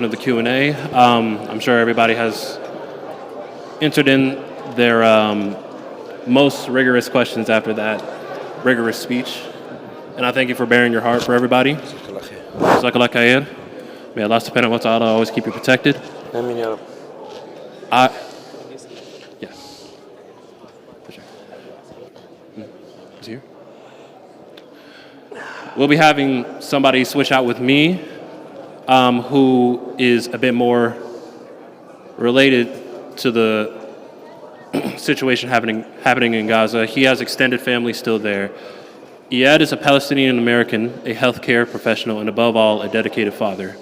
Of the Q&A. I'm sure everybody has entered in their most rigorous questions after that rigorous speech. And I thank you for bearing your heart for everybody. Jazakallah khair. May Allah subhanahu wa ta'ala always keep you protected. Amin ya Rab. Yeah. For sure. Is he here? We'll be having somebody switch out with me who is a bit more related to the situation happening in Gaza. He has extended family still there. Iyad is a Palestinian American, a healthcare professional, and above all, a dedicated father.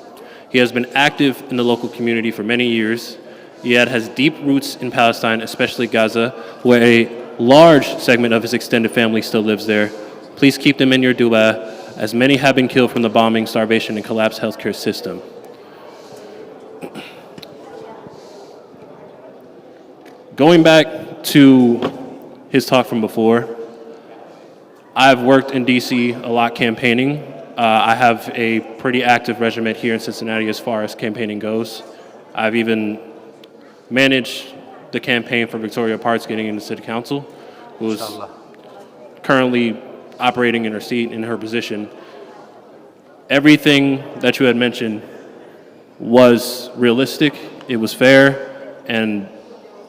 He has been active in the local community for many years. Iyad has deep roots in Palestine, especially Gaza, where a large segment of his extended family still lives there. Please keep them in your dua, as many have been killed from the bombing, starvation, and collapsed healthcare system. Going back to his talk from before, I've worked in DC a lot campaigning. I have a pretty active regiment here in Cincinnati as far as campaigning goes. I've even managed the campaign for Victoria Parks getting into City Council, who's currently operating in her seat, in her position. Everything that you had mentioned was realistic, it was fair, and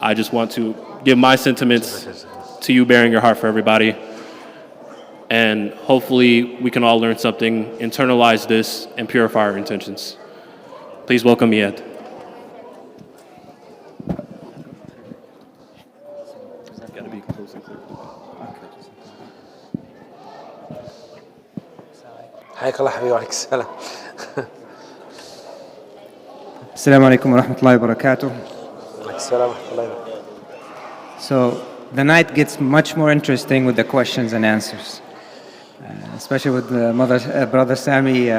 I just want to give my sentiments to you, bearing your heart for everybody. And hopefully we can all learn something, internalize this, and purify our intentions. Please welcome Iyad. Gotta be close and clear. حياك الله حبيبي وعليك السلام. Assalamu alaikum wa rahmatullahi wa barakatuh. وعليك السلام ورحمة الله وبركاته. So the night gets much more interesting with the questions and answers, especially with brother Sami.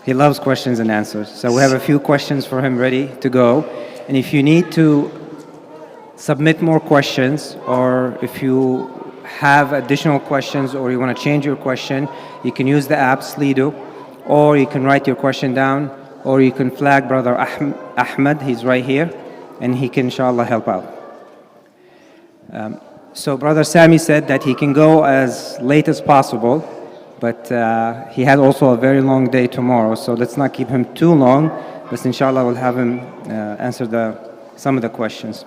He loves questions and answers. So we have a few questions for him ready to go. And if you need to submit more questions, or if you have additional questions, or you want to change your question, you can use the app Slido, or you can write your question down, or you can flag brother Ahmed. He's right here, and he can inshallah help out. So brother Sami said that he can go as late as possible, but he has also a very long day tomorrow, so let's not keep him too long, but inshallah we'll have him answer some of the questions.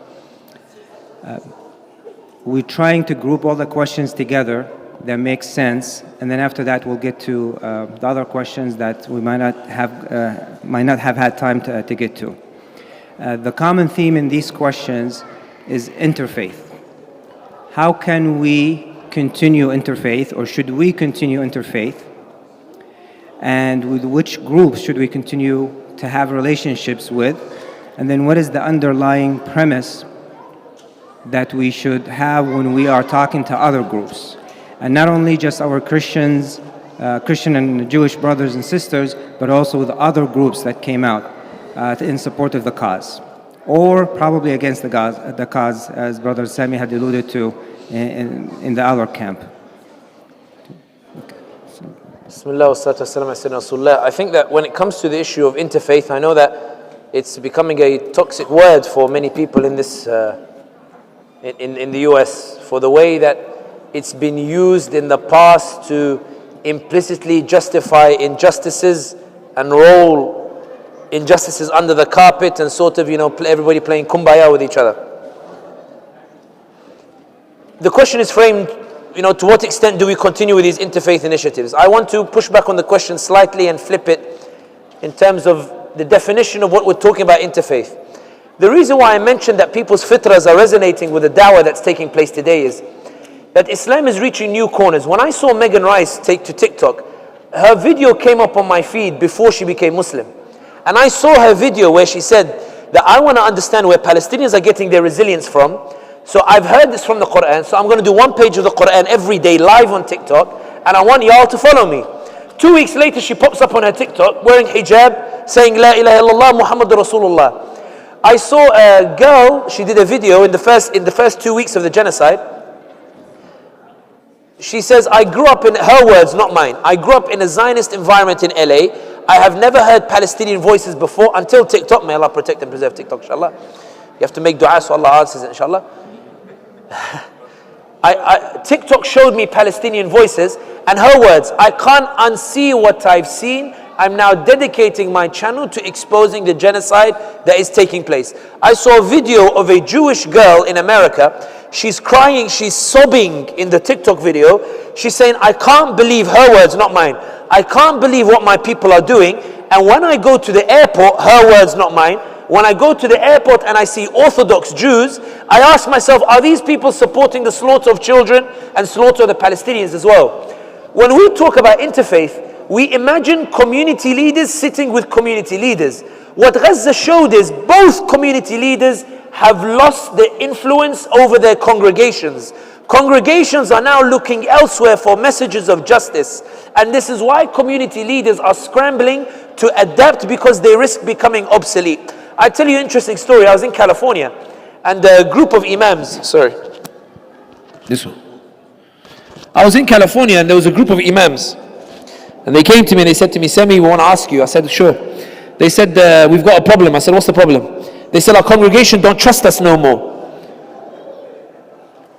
We're trying to group all the questions together that make sense, and then after that we'll get to the other questions that we might not have had time to get to. The common theme in these questions is interfaith. How can we continue interfaith, or should we continue interfaith? And with which groups should we continue to have relationships with? And then what is the underlying premise that we should have when we are talking to other groups? And not only just our Christian and Jewish brothers and sisters, but also with other groups that came out in support of the cause, or probably against the cause, as Brother Sami had alluded to in the other camp. Bismillah wa salatu wassalam ala sayyidina Rasulullah. I think that when it comes to the issue of interfaith, I know that it's becoming a toxic word for many people in this in the US, for the way that it's been used in the past to implicitly justify injustices and roll injustices under the carpet and sort of, everybody playing kumbaya with each other. The question is framed, to what extent do we continue with these interfaith initiatives? I want to push back on the question slightly and flip it in terms of the definition of what we're talking about interfaith. The reason why I mentioned that people's fitras are resonating with the dawah that's taking place today is that Islam is reaching new corners. When I saw Megan Rice take to TikTok, her video came up on my feed before she became Muslim. And I saw her video where she said that I want to understand where Palestinians are getting their resilience from. So I've heard this from the Quran, so I'm going to do one page of the Quran every day live on TikTok, and I want y'all to follow me. 2 weeks later, she pops up on her TikTok wearing hijab, saying La ilaha illallah Muhammadur Rasulullah. I saw a girl, she did a video in the first 2 weeks of the genocide. She says, I grew up in, her words, not mine, I grew up in a Zionist environment in LA. I have never heard Palestinian voices before until TikTok. May Allah protect and preserve TikTok, inshallah. You have to make dua so Allah answers it, inshallah. TikTok showed me Palestinian voices, and her words, I can't unsee what I've seen. I'm now dedicating my channel to exposing the genocide that is taking place. I saw a video of a Jewish girl in America. She's crying, she's sobbing in the TikTok video. She's saying, I can't believe, her words, not mine, I can't believe what my people are doing. And when I go to the airport, her words, not mine, when I go to the airport and I see Orthodox Jews, I ask myself, are these people supporting the slaughter of children and slaughter of the Palestinians as well? When we talk about interfaith, we imagine community leaders sitting with community leaders. What Gaza showed is both community leaders have lost the influence over their congregations. Congregations are now looking elsewhere for messages of justice. And this is why community leaders are scrambling to adapt, because they risk becoming obsolete. I tell you an interesting story. I was in California and a group of imams, this one. I was in California and there was a group of imams. And they came to me and they said to me, Sami, we want to ask you. I said, sure. They said, we've got a problem. I said, what's the problem? They said, our congregation don't trust us no more.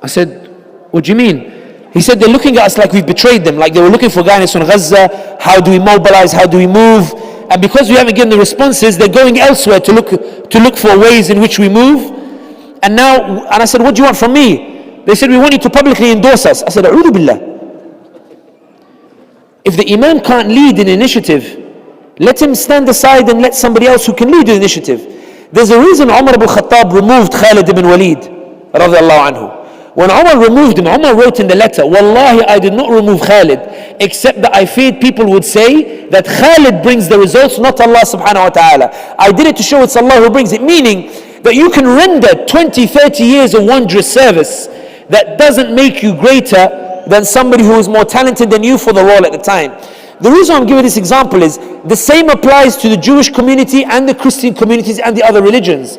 I said, what do you mean? He said, they're looking at us like we've betrayed them, like they were looking for guidance on Gaza. How do we mobilize? How do we move? And because we haven't given the responses, they're going elsewhere to look for ways in which we move. And I said, what do you want from me? They said, we want you to publicly endorse us. I said, A'udhu Billah. If the Imam can't lead an initiative, let him stand aside and let somebody else who can lead the initiative. There's a reason Umar ibn Khattab removed Khalid ibn Walid, radiallahu anhu. When Umar removed him, Umar wrote in the letter, Wallahi, I did not remove Khalid, except that I feared people would say that Khalid brings the results, not Allah subhanahu wa ta'ala. I did it to show it's Allah who brings it, meaning that you can render 20, 30 years of wondrous service. That doesn't make you greater than somebody who is more talented than you for the role at the time. The reason I'm giving this example is the same applies to the Jewish community and the Christian communities and the other religions.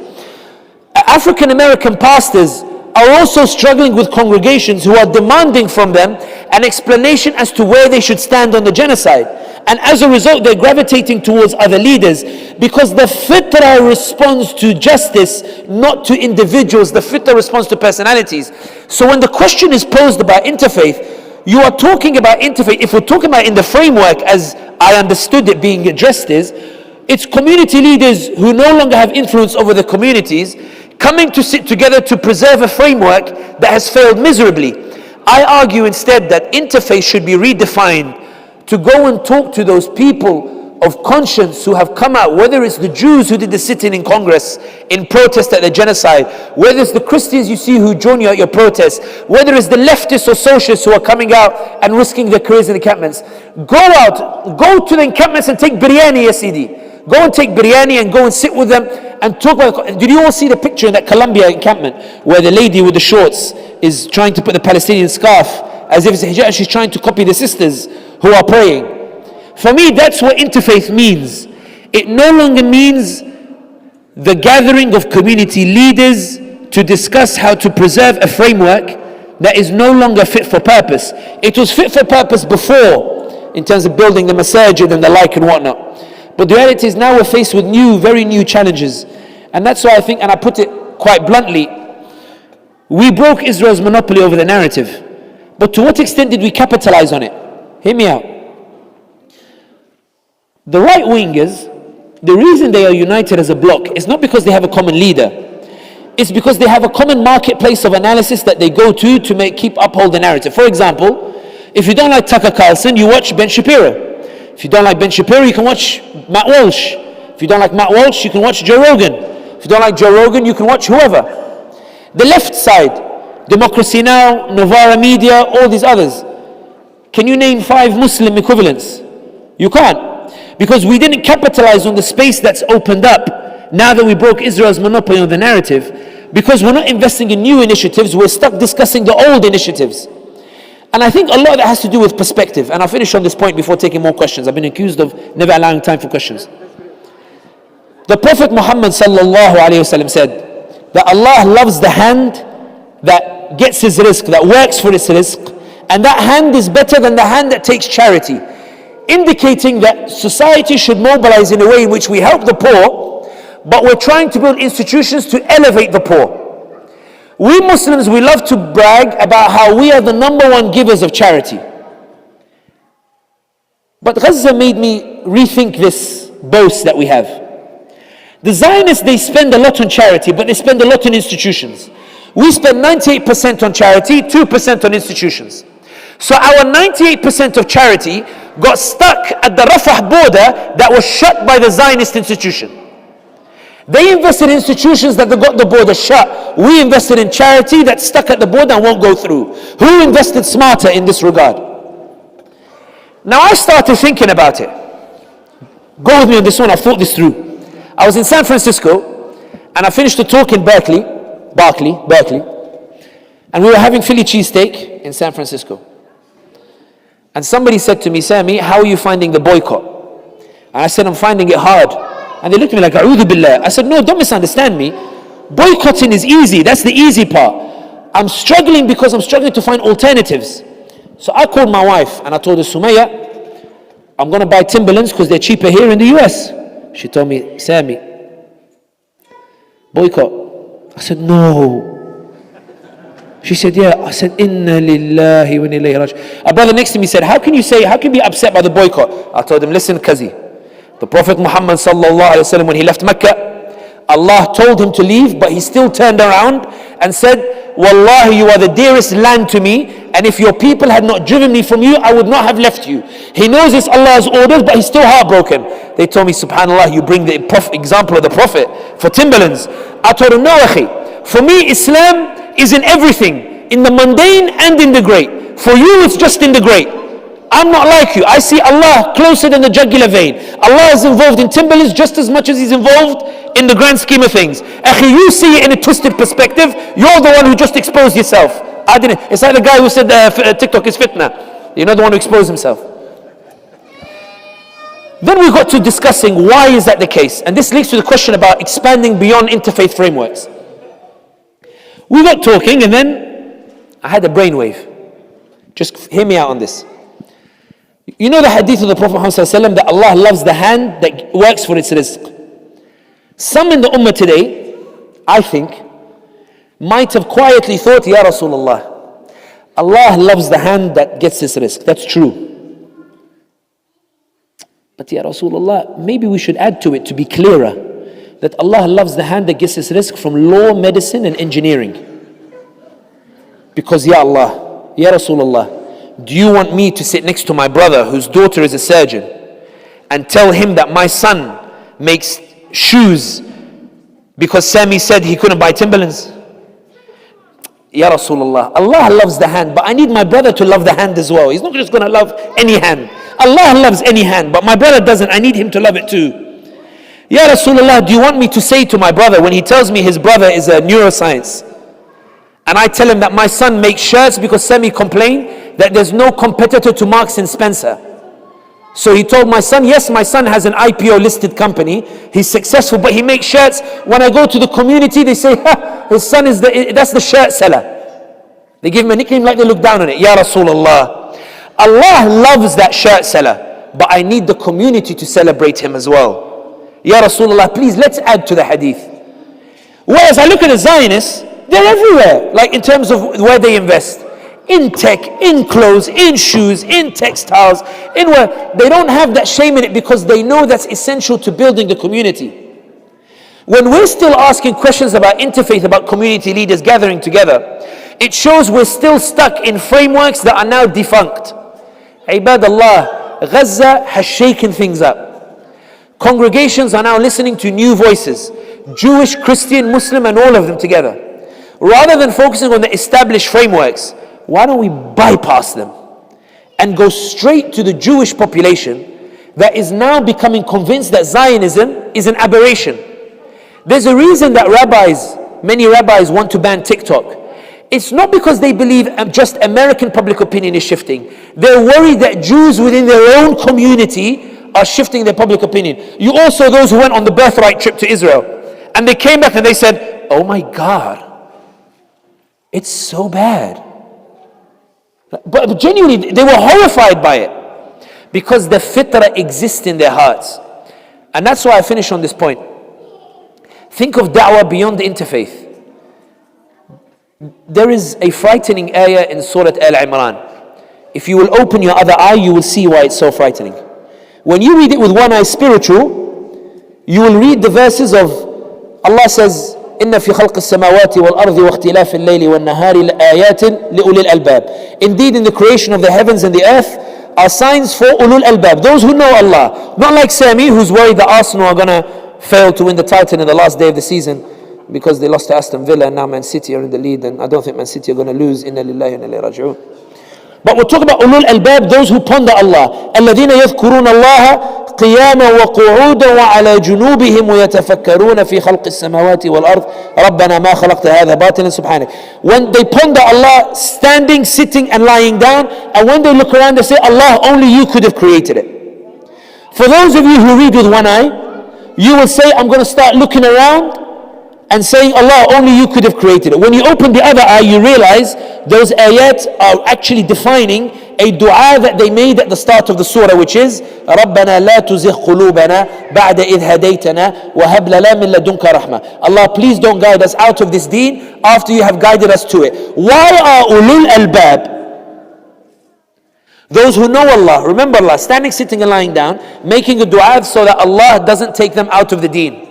African American pastors are also struggling with congregations who are demanding from them an explanation as to where they should stand on the genocide. And as a result, they're gravitating towards other leaders because the fitrah responds to justice, not to individuals. The fitrah responds to personalities. So when the question is posed about interfaith, you are talking about interfaith. If we're talking about in the framework as I understood it being addressed is, it's community leaders who no longer have influence over the communities coming to sit together to preserve a framework that has failed miserably. I argue instead that interfaith should be redefined to go and talk to those people of conscience who have come out, whether it's the Jews who did the sit-in in Congress in protest at the genocide, whether it's the Christians you see who join you at your protest, whether it's the leftists or socialists who are coming out and risking their careers in encampments. Go out, go to the encampments and take biryani, Yazidi. Go and take biryani and go and sit with them and talk about. Did you all see the picture in that Columbia encampment where the lady with the shorts is trying to put the Palestinian scarf as if it's a hijab? She's trying to copy the sisters who are praying. For me, that's what interfaith means. It no longer means the gathering of community leaders to discuss how to preserve a framework that is no longer fit for purpose. It was fit for purpose before in terms of building the masajid and the like and whatnot. But the reality is now we're faced with very new challenges. And that's why I think, and I put it quite bluntly, we broke Israel's monopoly over the narrative. But to what extent did we capitalize on it? Hear me out. The right wingers, the reason they are united as a bloc is not because they have a common leader. It's because they have a common marketplace of analysis that they go to keep uphold the narrative. For example, if you don't like Tucker Carlson, you watch Ben Shapiro. If you don't like Ben Shapiro, you can watch Matt Walsh. If you don't like Matt Walsh, you can watch Joe Rogan. If you don't like Joe Rogan, you can watch whoever. The left side, Democracy Now!, Novara Media, all these others. Can you name 5 Muslim equivalents? You can't. Because we didn't capitalize on the space that's opened up now that we broke Israel's monopoly on the narrative. Because we're not investing in new initiatives, we're stuck discussing the old initiatives. And I think a lot of that has to do with perspective. And I'll finish on this point before taking more questions. I've been accused of never allowing time for questions. The Prophet Muhammad sallallahu alayhi wasallam said that Allah loves the hand that gets his rizq, that works for his rizq. And that hand is better than the hand that takes charity. indicating that society should mobilize in a way in which we help the poor, but we're trying to build institutions to elevate the poor. We Muslims, we love to brag about how we are the number one givers of charity. But Gaza made me rethink this boast that we have. The Zionists, they spend a lot on charity, but they spend a lot on institutions. We spend 98% on charity, 2% on institutions. So our 98% of charity got stuck at the Rafah border that was shut by the Zionist institution. They invested in institutions that got the border shut. We invested in charity that's stuck at the border and won't go through. Who invested smarter in this regard? Now I started thinking about it. Go with me on this one, I thought this through. I was in San Francisco and I finished the talk in Berkeley, and we were having Philly cheesesteak in San Francisco. And somebody said to me, Sami, how are you finding the boycott? And I said, I'm finding it hard. And they looked at me like, A'udhu billah. I said, no, don't misunderstand me. Boycotting is easy, that's the easy part. I'm struggling because I'm struggling to find alternatives. So I called my wife and I told her, Sumaya, I'm going to buy Timberlands because they're cheaper here in the US. She told me, Sami, boycott. I said, no. She said, yeah. I said, Inna lillahi wa inna ilayhi raji'un. A brother next to me said, how can you be upset by the boycott? I told him, listen, Kazi, the Prophet Muhammad sallallahu alayhi wa sallam, when he left Mecca, Allah told him to leave, but he still turned around and said, Wallahi, you are the dearest land to me, and if your people had not driven me from you, I would not have left you. He knows it's Allah's orders, but he's still heartbroken. They told me, subhanAllah, you bring the example of the Prophet for Timberlands. I told him, no, akhi. For me, Islam is in everything, in the mundane and in the great. For you, it's just in the great. I'm not like you. I see Allah closer than the jugular vein. Allah is involved in Timberlands just as much as He's involved in the grand scheme of things. Akhi, you see it in a twisted perspective. You're the one who just exposed yourself. I didn't. It's like the guy who said TikTok is fitna. You're not the one who exposed himself. Then we got to discussing why is that the case. And this leads to the question about expanding beyond interfaith frameworks. We got talking and then I had a brainwave. Just hear me out on this. You know the hadith of the Prophet Muhammad ﷺ that Allah loves the hand that works for its rizq. Some in the ummah today, I think, might have quietly thought, Ya Rasulullah, Allah loves the hand that gets its rizq. That's true. But Ya Rasulullah, maybe we should add to it to be clearer that Allah loves the hand that gets its rizq from law, medicine and engineering. Because Ya Allah, Ya Rasulullah, do you want me to sit next to my brother whose daughter is a surgeon and tell him that my son makes shoes because Sami said he couldn't buy Timberlands? Ya Rasulullah, Allah loves the hand, but I need my brother to love the hand as well. He's not just going to love any hand. Allah loves any hand, but my brother doesn't. I need him to love it too. Ya Rasulullah, do you want me to say to my brother when he tells me his brother is a neuroscience and I tell him that my son makes shirts because Sami complained that there's no competitor to Marks and Spencer. So he told my son, yes, my son has an IPO listed company. He's successful, but he makes shirts. When I go to the community, they say, his son is that's the shirt seller. They give him a nickname like they look down on it. Ya Rasulullah, Allah loves that shirt seller, but I need the community to celebrate him as well. Ya Rasulullah, please let's add to the hadith. Whereas I look at the Zionists, they're everywhere, like in terms of where they invest. In tech, in clothes, in shoes, in textiles, in where they don't have that shame in it because they know that's essential to building the community. When we're still asking questions about interfaith, about community leaders gathering together, it shows we're still stuck in frameworks that are now defunct. Ibadallah, Gaza has shaken things up. Congregations are now listening to new voices, Jewish, Christian, Muslim, and all of them together. Rather than focusing on the established frameworks, why don't we bypass them and go straight to the Jewish population that is now becoming convinced that Zionism is an aberration? There's a reason that many rabbis want to ban TikTok. It's not because they believe just American public opinion is shifting. They're worried that Jews within their own community are shifting their public opinion. You also those who went on the birthright trip to Israel and they came back and they said, oh my God, it's so bad. But genuinely, they were horrified by it. because the fitrah exists in their hearts. And that's why I finish on this point. Think of da'wah beyond the interfaith. There is a frightening ayah in Surah Al-Imran. If you will open your other eye, you will see why it's so frightening. When you read it with one eye spiritual, you will read the verses of Allah says, إِنَّ فِي خَلْقِ السَّمَاوَاتِ وَالْأَرْضِ وَاخْتِلَافِ اللَّيْلِ وَالنَّهَارِ لَآيَاتٍ لِأُولِي الْأَلْبَابِ. Indeed, in the creation of the heavens and the earth are signs for ulul albab, those who know Allah. Not like Sami, who's worried that Arsenal are going to fail to win the title in the last day of the season because they lost to Aston Villa and now Man City are in the lead, and I don't think Man City are going to lose. Inna lillahi wa inna ilayhi raji'un. But we're talking about ulul albab, those who ponder Allah. الَّذِينَ يَذْكُرُونَ اللَّهَ قِيَامًا وَقُعُودًا وَعَلَى جُنُوبِهِمْ وَيَتَفَكَّرُونَ فِي خَلْقِ السَّمَاوَاتِ وَالْأَرْضِ رَبَّنَا مَا خَلَقْتَ هَذَا بَاطِلًا سُبْحَانَكَ. When they ponder Allah standing, sitting and lying down, and when they look around they say, Allah, only you could have created it. For those of you who read with one eye, you will say, I'm going to start looking around and saying, Allah, only you could have created it. When you open the other eye, you realize those ayat are actually defining a dua that they made at the start of the surah, which is رَبَّنَا لَا تُزِغْ قُلُوبَنَا بَعْدَ إِذْ هَدَيْتَنَا وَهَبْ لَنَا مِن لَدُنْكَ رَحْمَةً. Allah, please don't guide us out of this deen after you have guided us to it. Why are ulul albab, those who know Allah, remember Allah, standing, sitting and lying down, making a dua so that Allah doesn't take them out of the deen?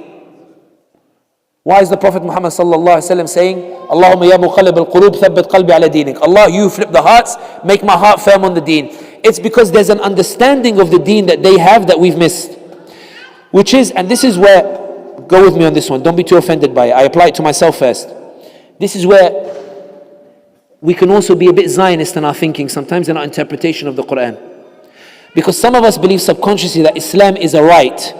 Why is the Prophet Muhammad sallallahu alaihi wasallam saying, Allahumma ya muqallib al-qulub thabbit qalbi ala dinik? Allah, you flip the hearts, make my heart firm on the deen. It's because there's an understanding of the deen that they have that we've missed. Which is, and this is where, go with me on this one, don't be too offended by it. I apply it to myself first. This is where we can also be a bit Zionist in our thinking, sometimes in our interpretation of the Quran. Because some of us believe subconsciously that Islam is a right,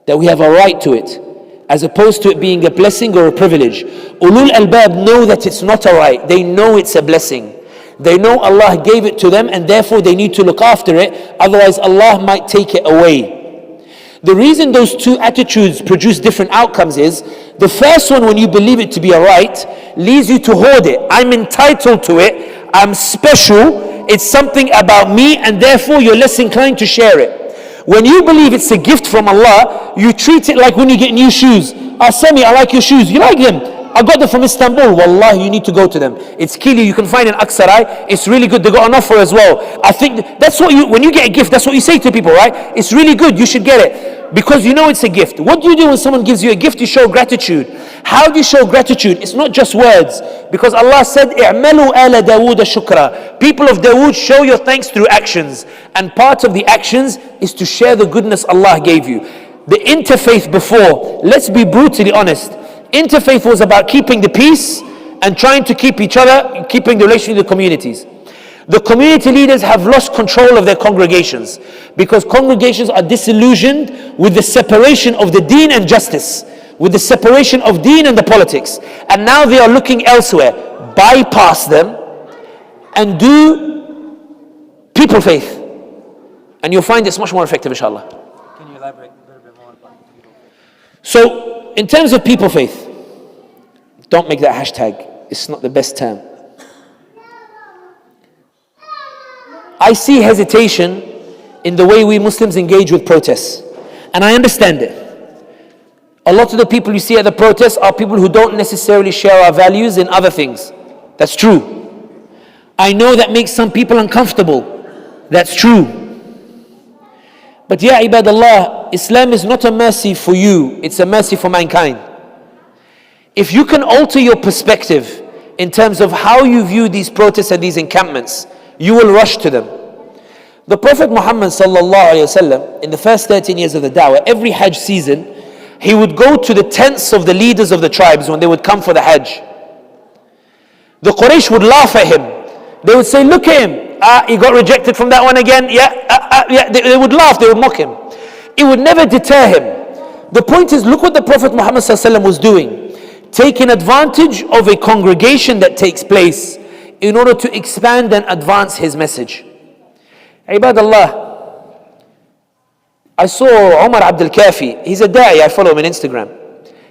that we have a right to it, as opposed to it being a blessing or a privilege. Ulul albab know that it's not a right. They know it's a blessing. They know Allah gave it to them and therefore they need to look after it. Otherwise Allah might take it away. The reason those two attitudes produce different outcomes is, the first one, when you believe it to be a right, leads you to hoard it. I'm entitled to it. I'm special. It's something about me, and therefore you're less inclined to share it. When you believe it's a gift from Allah, you treat it like when you get new shoes. Sami, I like your shoes. You like them? I got them from Istanbul. Wallahi, you need to go to them. It's Kili, you can find in Aksaray. It's really good. They got an offer as well. I think that's what when you get a gift, that's what you say to people, right? It's really good. You should get it. Because you know it's a gift. What do you do when someone gives you a gift? You show gratitude. How do you show gratitude? It's not just words. Because Allah said, "I'malu ala Dawood shukra." People of Dawood, show your thanks through actions. And part of the actions is to share the goodness Allah gave you. The interfaith before, let's be brutally honest. Interfaith was about keeping the peace and trying to keep each other, keeping the relationship with the communities. The community leaders have lost control of their congregations because congregations are disillusioned with the separation of the deen and justice, with the separation of deen and the politics. And now they are looking elsewhere. Bypass them and do people faith. And you'll find it's much more effective, inshallah. Can you elaborate a little bit more about people faith? So, in terms of people faith, don't make that hashtag. It's not the best term. I see hesitation in the way we Muslims engage with protests. And I understand it. A lot of the people you see at the protests are people who don't necessarily share our values in other things. That's true. I know that makes some people uncomfortable. That's true. But ya ibadallah, Islam is not a mercy for you, it's a mercy for mankind. If you can alter your perspective in terms of how you view these protests and these encampments, you will rush to them. The Prophet Muhammad sallallahu alaihi wasallam, in the first 13 years of the da'wah, every Hajj season, he would go to the tents of the leaders of the tribes when they would come for the Hajj. The Quraysh would laugh at him. They would say, look at him. He got rejected from that one again. They would laugh, they would mock him. It would never deter him. The point is, look what the Prophet Muhammad sallallahu alaihi wasallam was doing. Taking advantage of a congregation that takes place in order to expand and advance his message. Ibadallah, I saw Umar Abdul Kafi. He's a da'i, I follow him on Instagram.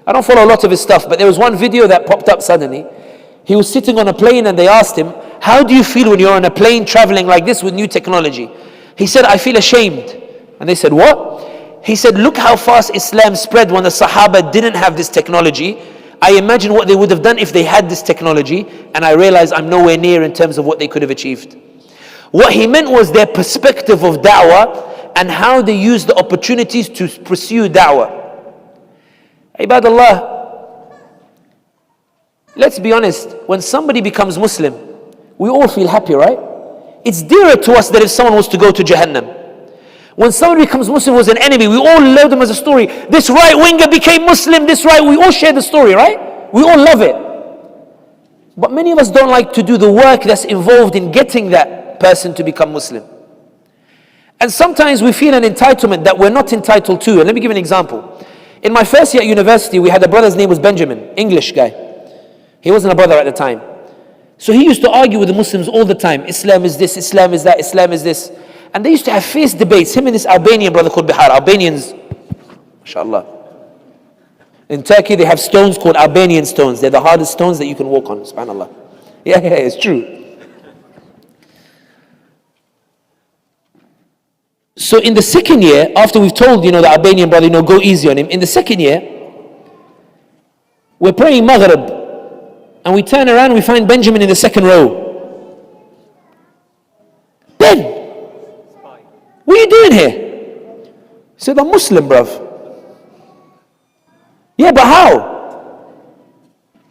I don't follow a lot of his stuff, but there was one video that popped up suddenly. He was sitting on a plane and they asked him, how do you feel when you're on a plane traveling like this with new technology? He said, I feel ashamed. And they said, what? He said, look how fast Islam spread when the Sahaba didn't have this technology. I imagine what they would have done if they had this technology, and I realize I'm nowhere near in terms of what they could have achieved. What he meant was their perspective of da'wah and how they used the opportunities to pursue da'wah. Ibadallah, let's be honest, when somebody becomes Muslim, we all feel happy, right? It's dearer to us than if someone was to go to Jahannam. When somebody becomes Muslim who was an enemy, we all love them as a story. This right winger became Muslim, we all share the story, right? We all love it. But many of us don't like to do the work that's involved in getting that person to become Muslim. And sometimes we feel an entitlement that we're not entitled to. And let me give you an example. In my first year at university, we had a brother's name was Benjamin, English guy. He wasn't a brother at the time. So he used to argue with the Muslims all the time. Islam is this, Islam is that, Islam is this. And they used to have fierce debates. Him and this Albanian brother called Bihar. Albanians, mashallah. In Turkey, they have stones called Albanian stones. They're the hardest stones that you can walk on, subhanAllah. Yeah, it's true. So in the second year, after we've told, the Albanian brother, go easy on him. In the second year, we're praying Maghrib. And we turn around and we find Benjamin in the second row. Ben, what are you doing here? He said, I'm Muslim, bruv. Yeah, but how?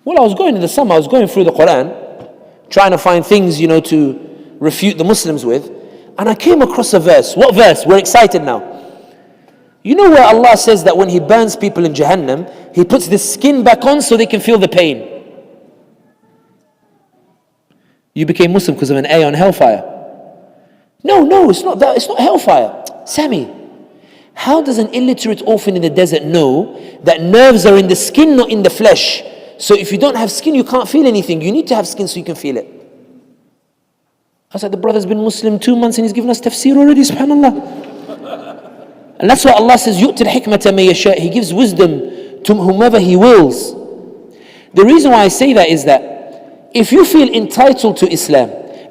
Well, I was going in the summer, I was going through the Quran, trying to find things, to refute the Muslims with. And I came across a verse. What verse? We're excited now. You know where Allah says that when He burns people in Jahannam, He puts the skin back on so they can feel the pain. You became Muslim because of an A on hellfire. No, it's not that. It's not hellfire. Sami, how does an illiterate orphan in the desert know that nerves are in the skin, not in the flesh? So if you don't have skin, you can't feel anything. You need to have skin so you can feel it. I said, the brother's been Muslim 2 months and he's given us tafsir already, subhanAllah. And that's why Allah says, يُؤْتِ الْحِكْمَةَ مَن يَشَاءُ. He gives wisdom to whomever He wills. The reason why I say that is that if you feel entitled to Islam,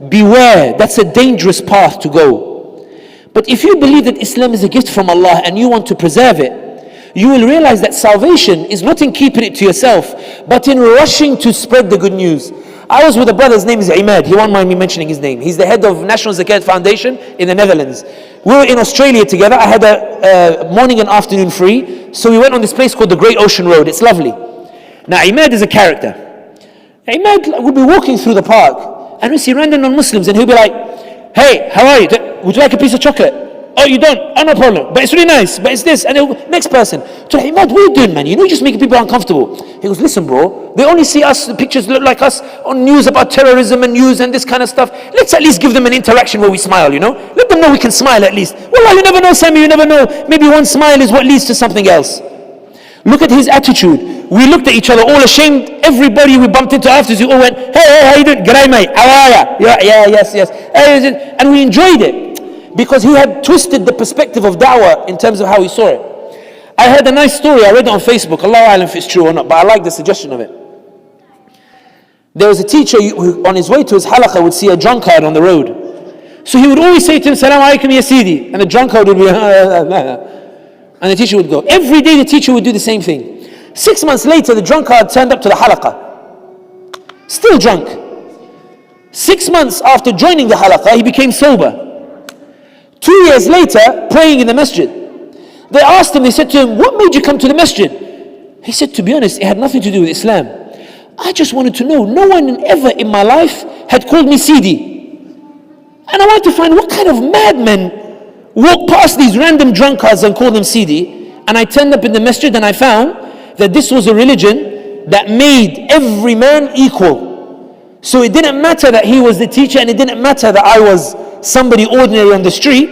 beware, that's a dangerous path to go. But if you believe that Islam is a gift from Allah and you want to preserve it, you will realize that salvation is not in keeping it to yourself, but in rushing to spread the good news. I was with a brother, his name is Imad. He won't mind me mentioning his name. He's the head of National Zakat Foundation in the Netherlands. We were in Australia together. I had a morning and afternoon free. So we went on this place called the Great Ocean Road. It's lovely. Now Imad is a character. Imad would be walking through the park and we see random non-Muslims and he'll be like, hey, how are you? Would you like a piece of chocolate? Oh, you don't? Oh, no problem. But it's really nice. But it's this. And next person. So, Imad, what are you doing, man? You're just making people uncomfortable. He goes, listen, bro. They only see us, the pictures look like us on news about terrorism and news and this kind of stuff. Let's at least give them an interaction where we smile, Let them know we can smile at least. Wallah, you never know, Sami, you never know. Maybe one smile is what leads to something else. Look at his attitude. We looked at each other all ashamed. Everybody we bumped into afterwards, we all went, hey, how you doing? G'day, mate. How are ya? Yeah, yes. And we enjoyed it because he had twisted the perspective of da'wah in terms of how he saw it. I heard a nice story. I read it on Facebook. Allahu a'lam if it's true or not, but I like the suggestion of it. There was a teacher who on his way to his halaqah would see a drunkard on the road. So he would always say to him, Salaam alaikum ya Sidi. And the drunkard would be, and the teacher would go. Every day the teacher would do the same thing. 6 months later, the drunkard turned up to the halaqah. Still drunk. 6 months after joining the halaqah, he became sober. 2 years later, praying in the masjid. They asked him, they said to him, what made you come to the masjid? He said, to be honest, it had nothing to do with Islam. I just wanted to know, no one ever in my life had called me Sidi. And I wanted to find what kind of madmen walk past these random drunkards and call them Sidi. And I turned up in the masjid and I found that this was a religion that made every man equal. So it didn't matter that he was the teacher and it didn't matter that I was somebody ordinary on the street.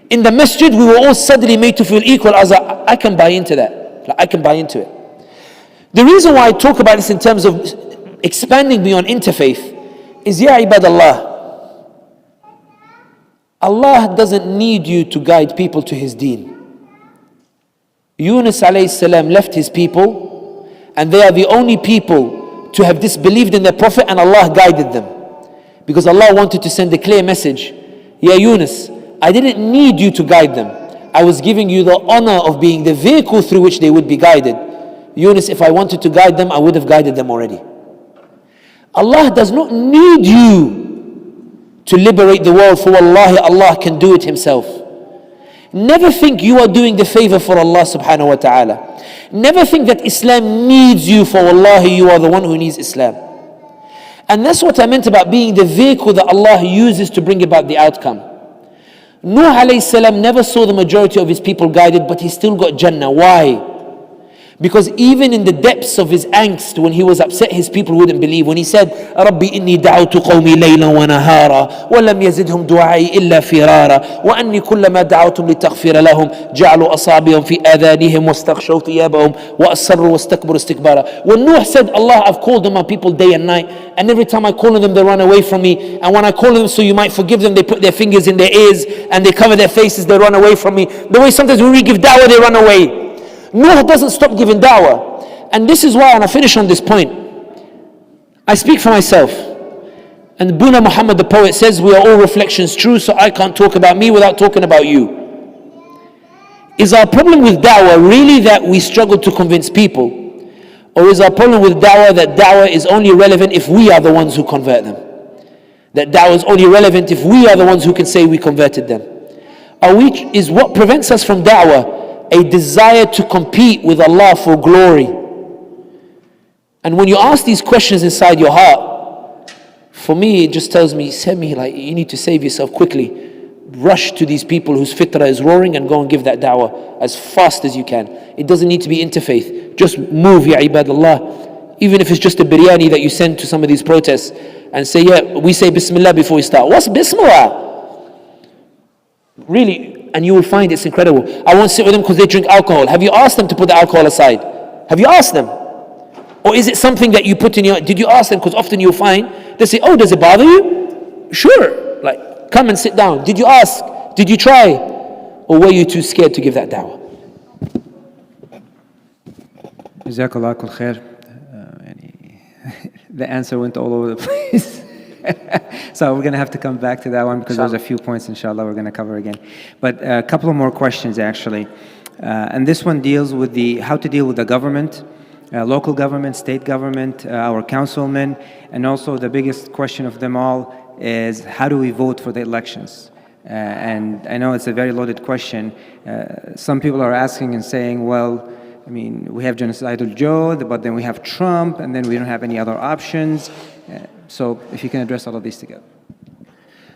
In the masjid, we were all suddenly made to feel equal. I was like, I can buy into that. I can buy into it. The reason why I talk about this in terms of expanding beyond interfaith is, ya ibadallah, Allah doesn't need you to guide people to His deen. Yunus alayhi salam left his people and they are the only people to have disbelieved in their prophet, and Allah guided them because Allah wanted to send a clear message. Ya Yunus, I didn't need you to guide them. I was giving you the honor of being the vehicle through which they would be guided. Yunus, if I wanted to guide them, I would have guided them already. Allah does not need you to liberate the world, for wallahi, Allah can do it Himself. Never think you are doing the favor for Allah subhanahu wa ta'ala. Never think that Islam needs you, for wallahi, you are the one who needs Islam. And that's what I meant about being the vehicle that Allah uses to bring about the outcome. Nuh alayhi salam never saw the majority of his people guided, but he still got Jannah. Why? Because even in the depths of his angst, when he was upset, his people wouldn't believe. When he said, رَبِّ إِنِّي دَعَوْتُ قَوْمِي لَيْلًا وَنَهَارًا وَلَمْ يَزِدْهُمْ دُعَائِي إِلَّا فِرَارًا وَأَنِّي كُلَّمَا دَعَوْتُمْ لِتَغْفِرَ لَهُمْ جَعَلُوا أَصَابِعَهُمْ فِي آذَانِهِمْ وَاسْتَغْشَوْا ثِيَابَهُمْ وَأَصَرُّوا وَاسْتَكْبَرُوا اسْتِكْبَارًا. When Nuh said, Allah, I've called on my people day and night, and every time I call on them, they run away from me. And when I call on them so you might forgive them, they put their fingers in their ears and they cover their faces, they run away from me. The way sometimes when we give da'wah, they run away. Nuh doesn't stop giving da'wah. And this is why, and I finish on this point, I speak for myself. And Buna Muhammad the poet says, we are all reflections true, so I can't talk about me without talking about you. Is our problem with da'wah really that we struggle to convince people? Or is our problem with da'wah that da'wah is only relevant if we are the ones who convert them? That da'wah is only relevant if we are the ones who can say we converted them? Is what prevents us from da'wah a desire to compete with Allah for glory? And when you ask these questions inside your heart, for me it just tells me, Sami, like, you need to save yourself quickly. Rush to these people whose fitrah is roaring and go and give that da'wah as fast as you can. It doesn't need to be interfaith. Just move, ya ibadallah. Even if it's just a biryani that you send to some of these protests and say, yeah, we say Bismillah before we start. What's Bismillah? Really, and you will find it's incredible. I won't sit with them because they drink alcohol. Have you asked them to put the alcohol aside? Have you asked them? Or is it something that you put in your... Did you ask them? Because often you'll find, they say, oh, does it bother you? Sure. Like, come and sit down. Did you ask? Did you try? Or were you too scared to give that da'wah? Jazakallah kul khair. The answer went all over the place. So we're going to have to come back to that one because there's a few points, inshallah, we're going to cover again. But a couple of more questions, actually. And this one deals with how to deal with the government. Local government, state government, our councilmen, and also the biggest question of them all is how do we vote for the elections? And I know it's a very loaded question. Some people are asking and saying, well, I mean, we have genocidal Joe, but then we have Trump, and then we don't have any other options. So if you can address all of these together.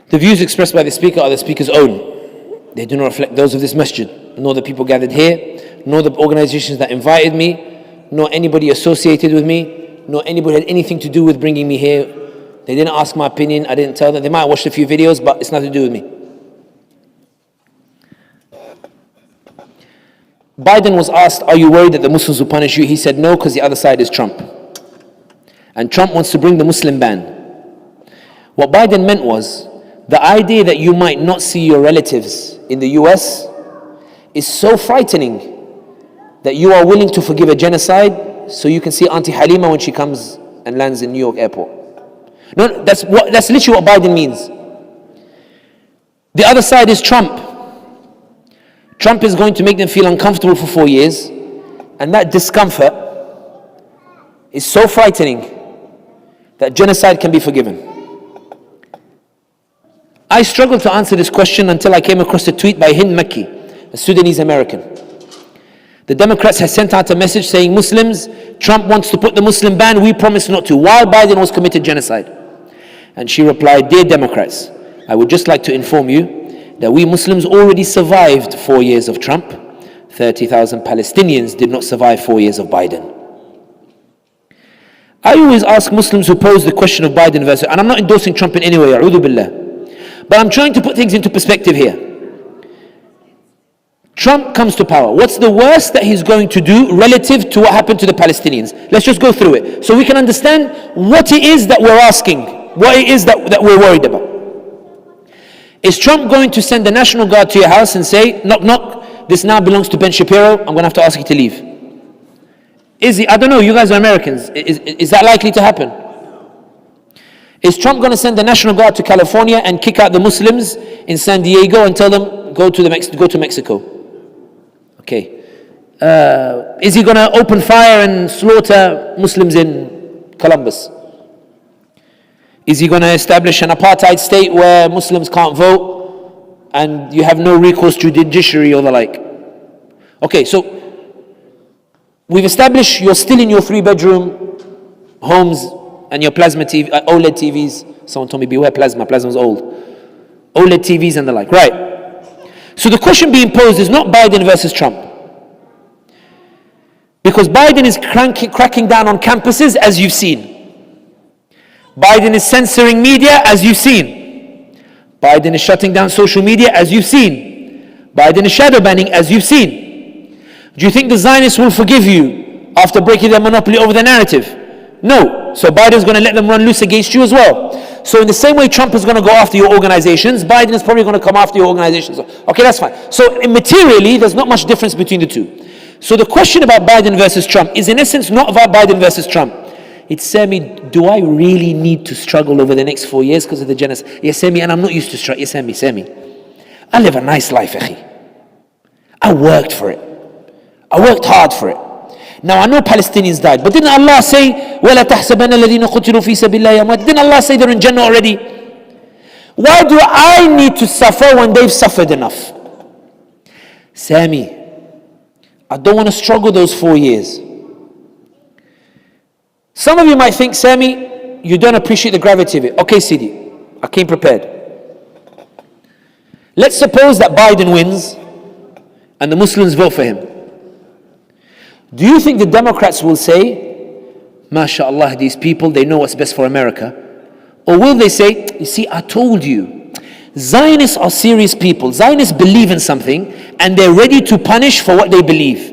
The views expressed by the speaker are the speaker's own. They do not reflect those of this masjid, nor the people gathered here, nor the organizations that invited me, nor anybody associated with me, nor anybody had anything to do with bringing me here. They didn't ask my opinion, I didn't tell them. They might have watched a few videos, but it's nothing to do with me. Biden was asked, are you worried that the Muslims will punish you? He said no, because the other side is Trump. And Trump wants to bring the Muslim ban. What Biden meant was, the idea that you might not see your relatives in the US is so frightening that you are willing to forgive a genocide so you can see Auntie Halima when she comes and lands in New York airport. No, that's literally what Biden means. The other side is Trump. Trump is going to make them feel uncomfortable for 4 years, and that discomfort is so frightening that genocide can be forgiven. I struggled to answer this question until I came across a tweet by Hind Makki, a Sudanese American. The Democrats have sent out a message saying, Muslims, Trump wants to put the Muslim ban, we promise not to, while Biden was committed genocide. And she replied, dear Democrats, I would just like to inform you that we Muslims already survived 4 years of Trump. 30,000 Palestinians did not survive 4 years of Biden. I always ask Muslims who pose the question of Biden versus, and I'm not endorsing Trump in any way, a'udhu billah, but I'm trying to put things into perspective here. Trump comes to power. What's the worst that he's going to do relative to what happened to the Palestinians? Let's just go through it so we can understand what it is that we're asking, what it is that we're worried about. Is Trump going to send the National Guard to your house and say, knock, knock, this now belongs to Ben Shapiro, I'm going to have to ask you to leave? Is he? I don't know, you guys are Americans. Is that likely to happen? Is Trump going to send the National Guard to California and kick out the Muslims in San Diego and tell them, go to Mexico? Okay. Is he going to open fire and slaughter Muslims in Columbus? Is he going to establish an apartheid state where Muslims can't vote and you have no recourse to judiciary or the like? Okay, so we've established you're still in your 3-bedroom homes and your plasma TV, OLED TVs. Someone told me, beware plasma. Plasma's old. OLED TVs and the like. Right. So the question being posed is not Biden versus Trump. Because Biden is cracking down on campuses, as you've seen. Biden is censoring media, as you've seen. Biden is shutting down social media, as you've seen. Biden is shadow banning, as you've seen. Do you think the Zionists will forgive you after breaking their monopoly over the narrative? No. So Biden's going to let them run loose against you as well. So in the same way Trump is going to go after your organizations, Biden is probably going to come after your organizations. Okay, that's fine. So materially, there's not much difference between the two. So the question about Biden versus Trump is in essence not about Biden versus Trump. It's, Sami, do I really need to struggle over the next 4 years because of the genocide? Yes, Sami, and I'm not used to struggle. Yes, Sami. I live a nice life, akhi. I worked for it. I worked hard for it. Now I know Palestinians died, but didn't Allah say, وَلَا تَحْسَبَنَّ الَّذِينَ قُتِلُوا فِي سَبِيلِ اللَّهِ أَمْوَاتًا? Didn't Allah say they're in Jannah already? Why do I need to suffer when they've suffered enough? Sami, I don't want to struggle those 4 years. Some of you might think, Sami, you don't appreciate the gravity of it. Okay, Sidi, I came prepared. Let's suppose that Biden wins and the Muslims vote for him. Do you think the Democrats will say, MashaAllah, these people, they know what's best for America? Or will they say, you see, I told you, Zionists are serious people. Zionists believe in something and they're ready to punish for what they believe.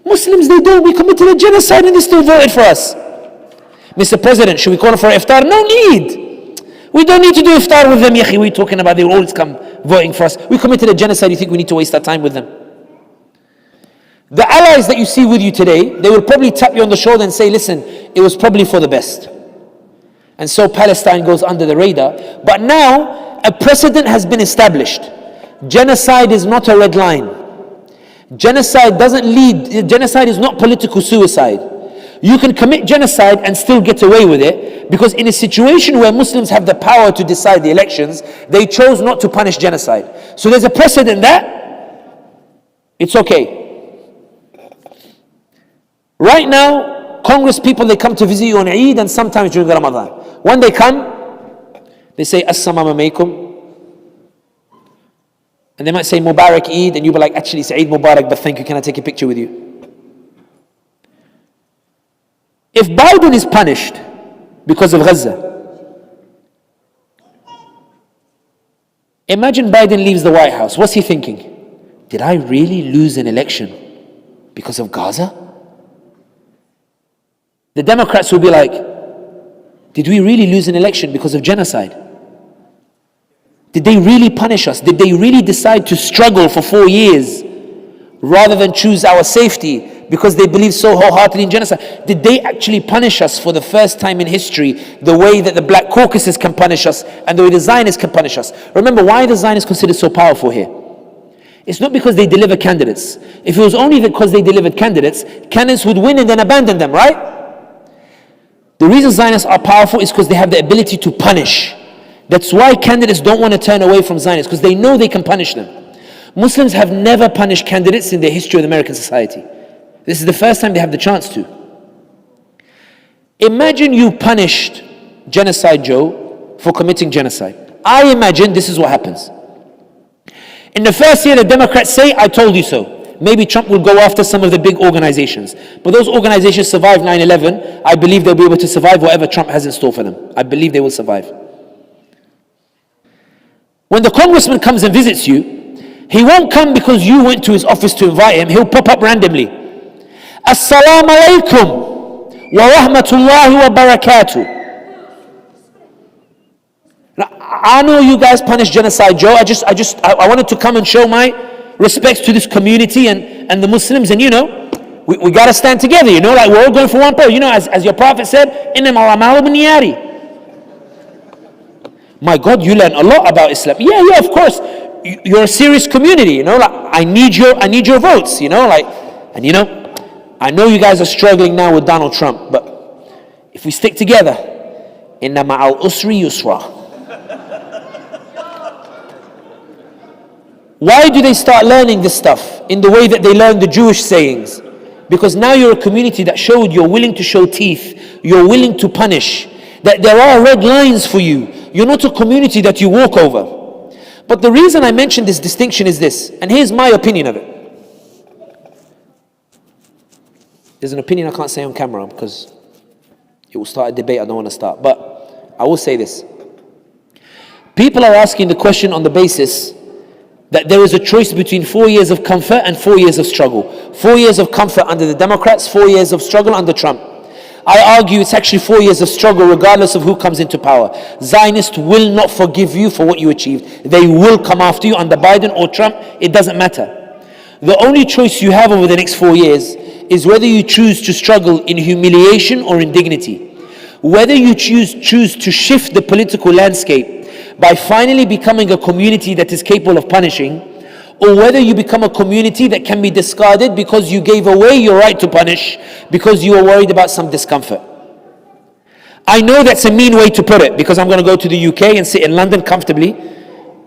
Muslims, they don't. We committed a genocide and they still voted for us. Mr. President, should we call for iftar? No need. We don't need to do iftar with them. We're talking about they will always come voting for us. We committed a genocide. You think we need to waste our time with them? The allies that you see with you today, they will probably tap you on the shoulder and say, listen, it was probably for the best. And so Palestine goes under the radar. But now, a precedent has been established. Genocide is not a red line. Genocide is not political suicide. You can commit genocide and still get away with it, because in a situation where Muslims have the power to decide the elections, they chose not to punish genocide. So there's a precedent that it's okay. Right now, Congress people, they come to visit you on Eid and sometimes during Ramadan. When they come, they say, Assalamu alaikum. And they might say, Mubarak Eid, and you'll be like, actually it's Eid Mubarak, but thank you, can I take a picture with you? If Biden is punished because of Gaza, imagine Biden leaves the White House. What's he thinking? Did I really lose an election because of Gaza? The Democrats will be like, did we really lose an election because of genocide? Did they really punish us? Did they really decide to struggle for 4 years rather than choose our safety because they believe so wholeheartedly in genocide? Did they actually punish us for the first time in history the way that the Black Caucasus can punish us and the way the Zionists can punish us? Remember, why are the Zionists considered so powerful here? It's not because they deliver candidates. If it was only because they delivered candidates would win and then abandon them, right? The reason Zionists are powerful is because they have the ability to punish. That's why candidates don't want to turn away from Zionists, because they know they can punish them. Muslims have never punished candidates in the history of American society. This is the first time they have the chance to. Imagine you punished Genocide Joe for committing genocide. I imagine this is what happens. In the first year, the Democrats say, I told you so. Maybe Trump will go after some of the big organizations. But those organizations survived 9/11. I believe they'll be able to survive whatever Trump has in store for them. I believe they will survive. When the congressman comes and visits you, he won't come because you went to his office to invite him. He'll pop up randomly. Assalamu alaikum wa rahmatullahi wa barakatuh. Now, I know you guys punished Genocide Joe. I wanted to come and show my respects to this community and the Muslims, and we got to stand together, like we're all going for one purpose. As your Prophet said, إِنَّمَا الْأَعْمَالُ بِالنِّيَّاتِ. My God, you learn a lot about Islam. Yeah, of course. You're a serious community, like, I need your votes, like, and I know you guys are struggling now with Donald Trump, but if we stick together, inna ma'al usri yusra. Why do they start learning this stuff in the way that they learn the Jewish sayings? Because now you're a community that showed you're willing to show teeth, you're willing to punish, that there are red lines for you. You're not a community that you walk over. But the reason I mention this distinction is this, and here's my opinion of it. There's an opinion I can't say on camera because it will start a debate I don't want to start, but I will say this. People are asking the question on the basis that there is a choice between 4 years of comfort and 4 years of struggle. 4 years of comfort under the Democrats, 4 years of struggle under Trump. I argue it's actually 4 years of struggle regardless of who comes into power. Zionists will not forgive you for what you achieved. They will come after you under Biden or Trump. It doesn't matter. The only choice you have over the next 4 years is whether you choose to struggle in humiliation or in dignity. Whether you choose to shift the political landscape by finally becoming a community that is capable of punishing, or whether you become a community that can be discarded because you gave away your right to punish because you were worried about some discomfort. I know that's a mean way to put it, because I'm going to go to the UK and sit in London comfortably,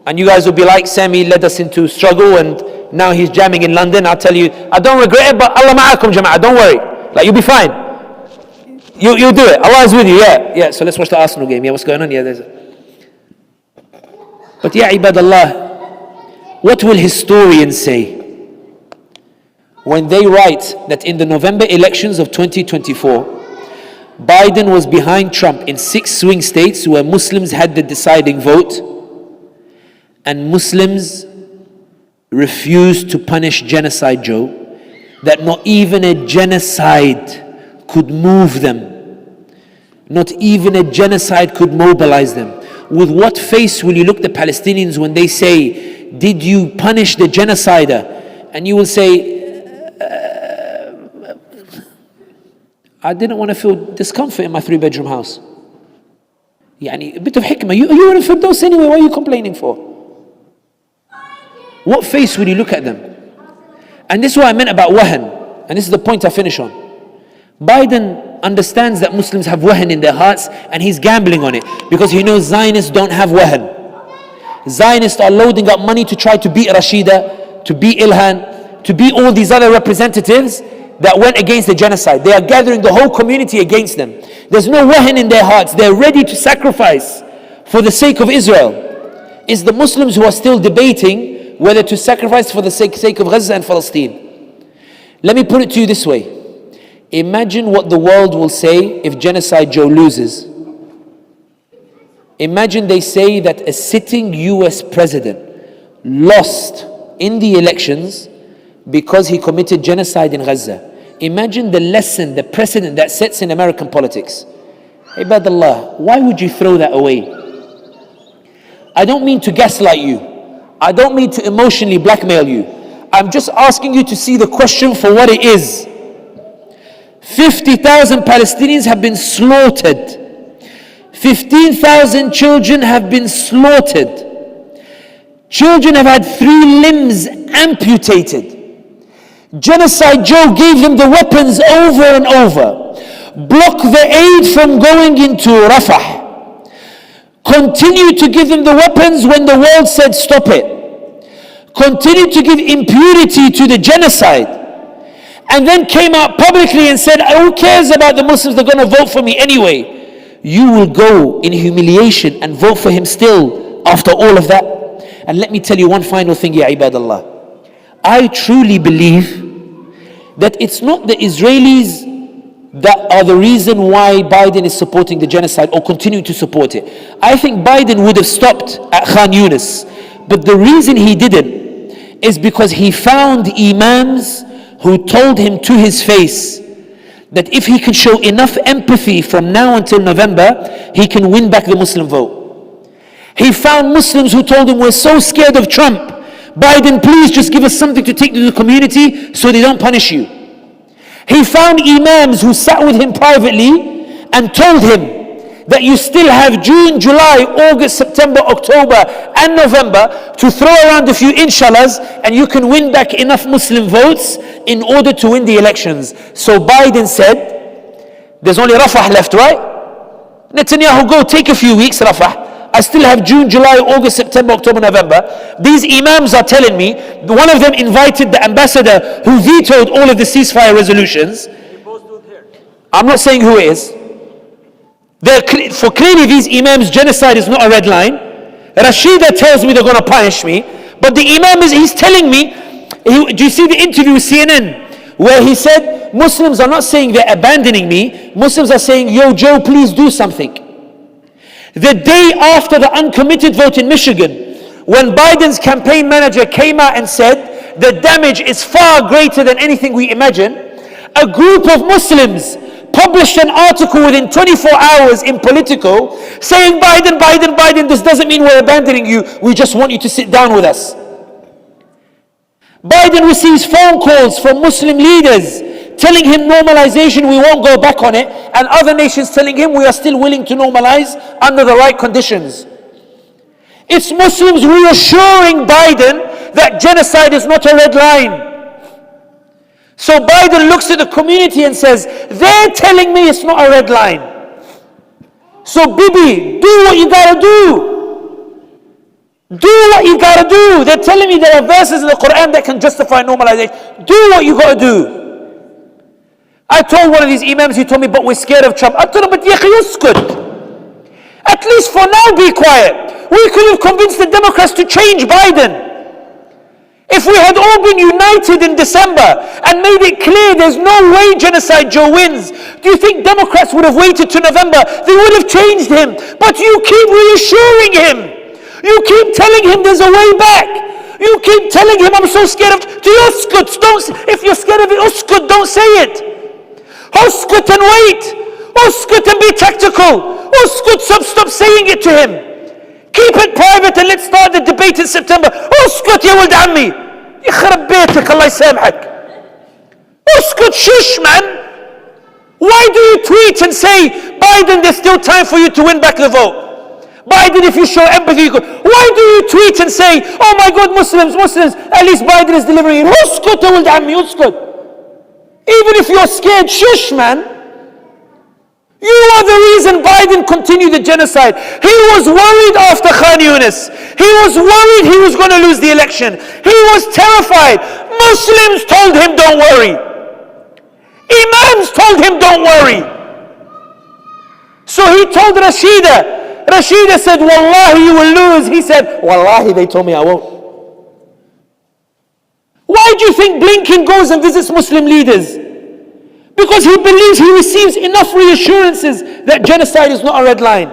and you guys will be like, Sami led us into struggle and now he's jamming in London. I'll tell you, I don't regret it, but Allah ma'akum jama'ah, don't worry. Like, you'll be fine. You'll do it. Allah is with you, yeah. So let's watch the Arsenal game. Yeah, what's going on? Yeah, But ya ibadallah, what will historians say when they write that in the November elections of 2024, Biden was behind Trump in 6 swing states where Muslims had the deciding vote, and Muslims refused to punish Genocide Joe, that not even a genocide could move them. Not even a genocide could mobilize them. With what face will you look the Palestinians when they say, did you punish the genocider? And you will say, I didn't want to feel discomfort in my 3-bedroom house. Yani, a bit of hikmah. You were in Firdaus anyway, what are you complaining for? What face will you look at them? And this is what I meant about wahan. And this is the point I finish on. Biden understands that Muslims have wahan in their hearts, and he's gambling on it because he knows Zionists don't have wahan. Zionists are loading up money to try to beat Rashida, to beat Ilhan, to beat all these other representatives that went against the genocide. They are gathering the whole community against them. There's no wahan in their hearts. They're ready to sacrifice for the sake of Israel. It's the Muslims who are still debating whether to sacrifice for the sake of Gaza and Palestine. Let me put it to you this way. Imagine what the world will say if Genocide Joe loses. Imagine they say that a sitting US president lost in the elections because he committed genocide in Gaza. Imagine the lesson, the precedent that sets in American politics. Ibadallah, why would you throw that away? I don't mean to gaslight you. I don't mean to emotionally blackmail you. I'm just asking you to see the question for what it is. 50,000 Palestinians have been slaughtered. 15,000 children have been slaughtered. Children have had 3 limbs amputated. Genocide Joe gave them the weapons over and over. Block the aid from going into Rafah. Continue to give them the weapons when the world said stop it. Continue to give impunity to the genocide. And then came out publicly and said, who cares about the Muslims, they're going to vote for me anyway. You will go in humiliation and vote for him still after all of that. And let me tell you one final thing, ya ibadallah. I truly believe that it's not the Israelis that are the reason why Biden is supporting the genocide or continuing to support it. I think Biden would have stopped at Khan Yunis. But the reason he didn't is because he found imams who told him to his face that if he can show enough empathy from now until November, he can win back the Muslim vote. He found Muslims who told him, we're so scared of Trump. Biden, please just give us something to take to the community so they don't punish you. He found imams who sat with him privately and told him that you still have June, July, August, September, October and November to throw around a few inshallahs and you can win back enough Muslim votes in order to win the elections. So Biden said, there's only Rafah left, right? Netanyahu, go take a few weeks, Rafah. I still have June, July, August, September, October, November. These imams are telling me, one of them invited the ambassador who vetoed all of the ceasefire resolutions. I'm not saying who it is. For clearly these imams, genocide is not a red line. Rashida tells me they're going to punish me. But the imam he's telling me, do you see the interview with CNN? Where he said, Muslims are not saying they're abandoning me. Muslims are saying, yo Joe, please do something. The day after the uncommitted vote in Michigan, when Biden's campaign manager came out and said, the damage is far greater than anything we imagine, a group of Muslims published an article within 24 hours in Politico saying, Biden, this doesn't mean we're abandoning you, we just want you to sit down with us. Biden receives phone calls from Muslim leaders telling him normalization, we won't go back on it, and other nations telling him we are still willing to normalize under the right conditions. It's Muslims reassuring Biden that genocide is not a red line. So Biden looks at the community and says, they're telling me it's not a red line. So Bibi, do what you gotta do. Do what you gotta do. They're telling me there are verses in the Quran that can justify normalization. Do what you gotta do. I told one of these imams, he told me, but we're scared of Trump. I told him, but yakhiyuskut. At least for now be quiet. We could have convinced the Democrats to change Biden. If we had all been united in December and made it clear there's no way genocide Joe wins, do you think Democrats would have waited to November? They would have changed him. But you keep reassuring him. You keep telling him there's a way back. You keep telling him, I'm so scared of... If you're scared of it, uskut, don't say it. Uskut and wait. Uskut and be tactical. Uskut, stop saying it to him. Keep it private and let's start the debate in September. اسكت يا ولد عمي يخرب بيتك الله يسامحك. اسكت, shush man. Why do you tweet and say, Biden, there's still time for you to win back the vote? Biden, if you show empathy, you could. Why do you tweet and say, oh my God, Muslims, at least Biden is delivering it. اسكت يا ولد عمي, اسكت. Even if you're scared, shush man. You are the reason Biden continued the genocide. He was worried after Khan Yunis. He was worried he was going to lose the election. He was terrified. Muslims told him, don't worry. Imams told him, don't worry. So he told Rashida. Rashida said, Wallahi, you will lose. He said, Wallahi, they told me I won't. Why do you think Blinken goes and visits Muslim leaders? Because he believes he receives enough reassurances that genocide is not a red line.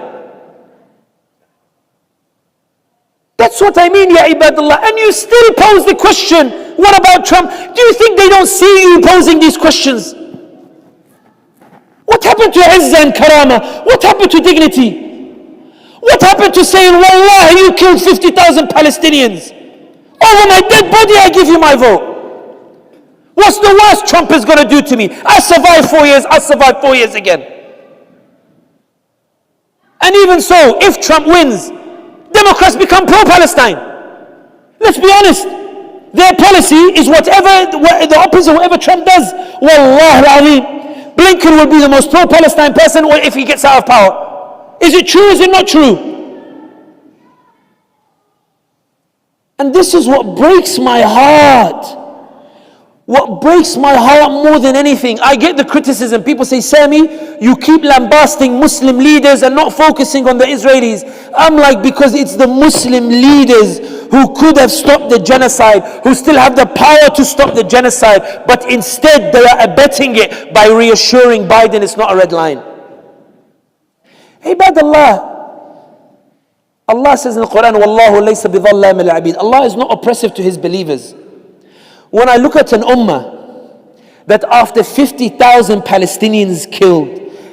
That's what I mean, ya ibadallah. And you still pose the question, what about Trump? Do you think they don't see you posing these questions? What happened to Izzah and Karama? What happened to dignity? What happened to saying, Wallahi, you killed 50,000 Palestinians. Over my dead body, I give you my vote. What's the worst Trump is going to do to me? I survived 4 years, I survived 4 years again. And even so, if Trump wins, Democrats become pro-Palestine. Let's be honest. Their policy is the opposite of whatever Trump does. Wallah al-Azim. Blinken will be the most pro-Palestine person if he gets out of power. Is it true? Is it not true? And this is what breaks my heart. What breaks my heart more than anything, I get the criticism. People say, Sami, you keep lambasting Muslim leaders and not focusing on the Israelis. I'm like, because it's the Muslim leaders who could have stopped the genocide, who still have the power to stop the genocide, but instead they are abetting it by reassuring Biden it's not a red line. Ibadallah, Allah says in the Quran, Wallahu laysa bidhallam al-abid. Allah is not oppressive to His believers. When I look at an ummah that after 50,000 Palestinians killed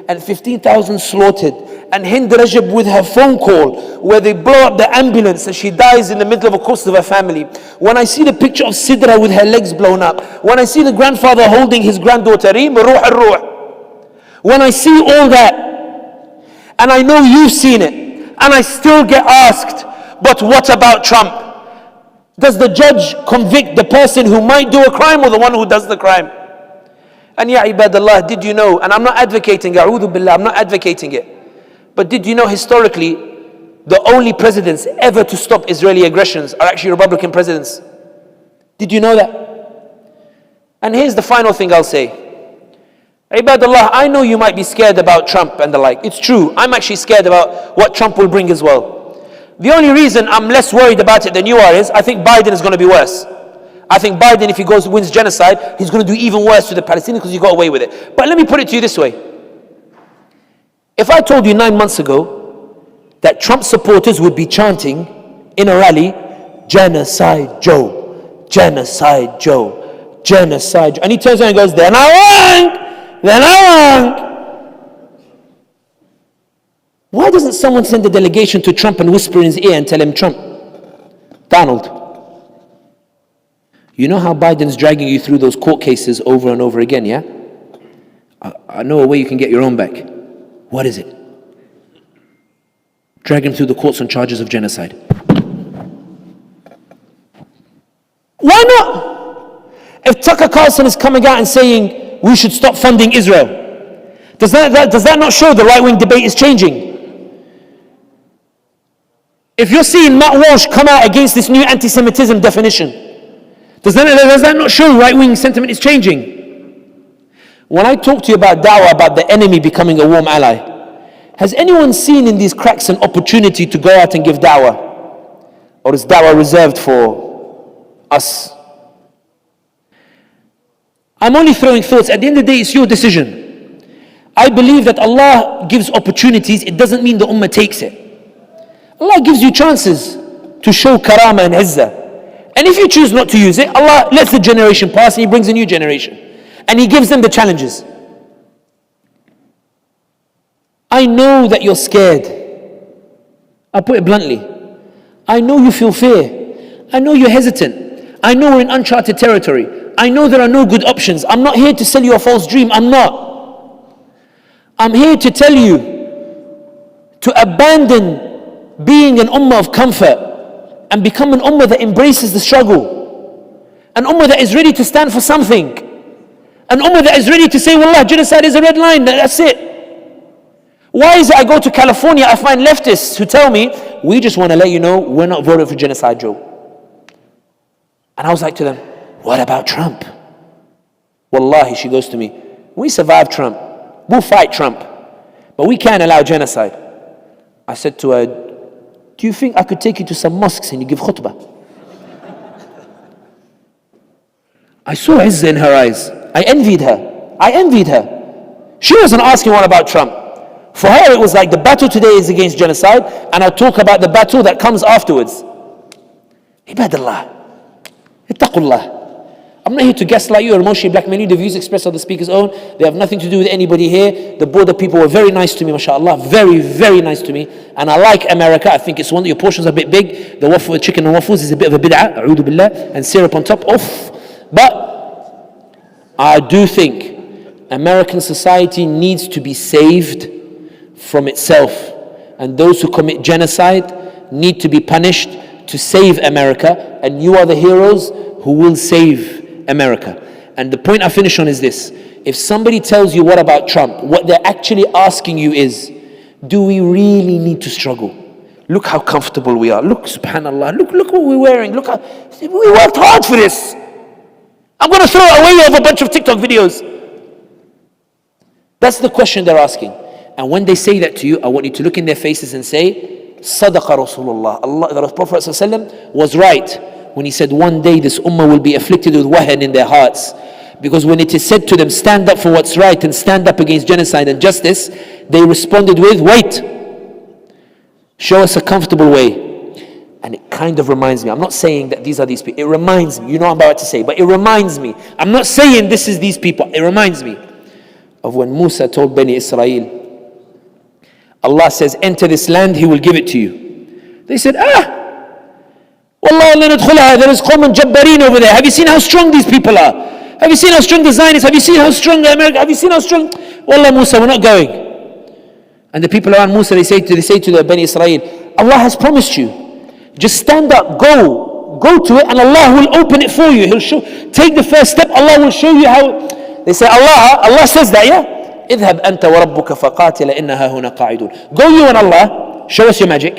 and 15,000 slaughtered, and Hind Rajab with her phone call where they blow up the ambulance and she dies in the middle of a course of her family, when I see the picture of Sidra with her legs blown up, when I see the grandfather holding his granddaughter, when I see all that, And I know you've seen it. And I still get asked, but what about Trump? Does the judge convict the person who might do a crime or the one who does the crime? And ya ibadallah, did you know, and I'm not advocating, a'udhu billah, I'm not advocating it, but did you know historically, the only presidents ever to stop Israeli aggressions are actually Republican presidents? Did you know that? And here's the final thing I'll say. Ibadallah, I know you might be scared about Trump and the like. It's true, I'm actually scared about what Trump will bring as well. The only reason I'm less worried about it than you are is, I think Biden is going to be worse. I think Biden, if he wins genocide, he's going to do even worse to the Palestinians because he got away with it. But let me put it to you this way. If I told you 9 months ago that Trump supporters would be chanting in a rally, genocide Joe, genocide Joe, genocide Joe, and he turns around and goes, then I won. Why doesn't someone send a delegation to Trump and whisper in his ear and tell him, Trump, Donald, you know how Biden's dragging you through those court cases over and over again, yeah? I know a way you can get your own back. What is it? Drag him through the courts on charges of genocide. Why not? If Tucker Carlson is coming out and saying we should stop funding Israel, does that not show the right-wing debate is changing? If you're seeing Matt Walsh come out against this new anti-Semitism definition, does that not show right-wing sentiment is changing? When I talk to you about da'wah, about the enemy becoming a warm ally, has anyone seen in these cracks an opportunity to go out and give da'wah? Or is da'wah reserved for us? I'm only throwing thoughts. At the end of the day, it's your decision. I believe that Allah gives opportunities. It doesn't mean the ummah takes it. Allah gives you chances to show karama and izzah. And if you choose not to use it, Allah lets the generation pass and He brings a new generation. And He gives them the challenges. I know that you're scared. I'll put it bluntly. I know you feel fear. I know you're hesitant. I know we're in uncharted territory. I know there are no good options. I'm not here to sell you a false dream. I'm not. I'm here to tell you to abandon being an ummah of comfort and become an ummah that embraces the struggle. An ummah that is ready to stand for something. An ummah that is ready to say, Wallah, genocide is a red line, that's it. Why is it I go to California, I find leftists who tell me, we just want to let you know we're not voting for genocide, Joe. And I was like to them, what about Trump? Wallahi, she goes to me, we survive Trump, we'll fight Trump, but we can't allow genocide. I said to her, do you think I could take you to some mosques and you give khutbah? I saw izzah in her eyes. I envied her. She wasn't asking what about Trump. For her it was like the battle today is against genocide and I'll talk about the battle that comes afterwards. Ibadallah. Ittaqullah. I'm not here to gaslight you or emotionally blackmail you. The views expressed are the speaker's own. They have nothing to do with anybody here. The border people were very nice to me, mashallah. Very, very nice to me. And I like America. I think it's one that your portions are a bit big. The waffle, chicken and waffles is a bit of a bid'ah, a'udhu billah, and syrup on top. Off. But I do think American society needs to be saved from itself. And those who commit genocide need to be punished to save America. And you are the heroes who will save America. And the point I finish on is this. If somebody tells you what about Trump, what they're actually asking you is, do we really need to struggle? Look how comfortable we are. Look, subhanallah, look what we're wearing. Look how, we worked hard for this. I'm going to throw it away over a bunch of TikTok videos. That's the question they're asking. And when they say that to you, I want you to look in their faces and say, Sadaqa Rasulullah. Allah, the Prophet ﷺ was right when he said one day this ummah will be afflicted with wahan in their hearts. Because when it is said to them, stand up for what's right and stand up against genocide and justice, they responded with, wait, show us a comfortable way. And it kind of reminds me, I'm not saying that these are these people, it reminds me, you know what I'm about to say, but it reminds me, I'm not saying this is these people, it reminds me of when Musa told Bani Israel, Allah says, enter this land, He will give it to you. They said, Wallah, there is qawman jabbareen over there. Have you seen how strong these people are? Have you seen how strong the Zionists? Have you seen how strong America? Have you seen how strong? Wallah, Musa, we're not going. And the people around Musa, they say to the Bani Israel, Allah has promised you. Just stand up, go to it, and Allah will open it for you. Take the first step, Allah will show you how. They say, Allah says that, yeah? اذهب أنت وربك فقاتل إنها هنا قاعدون. Go you and Allah, show us your magic.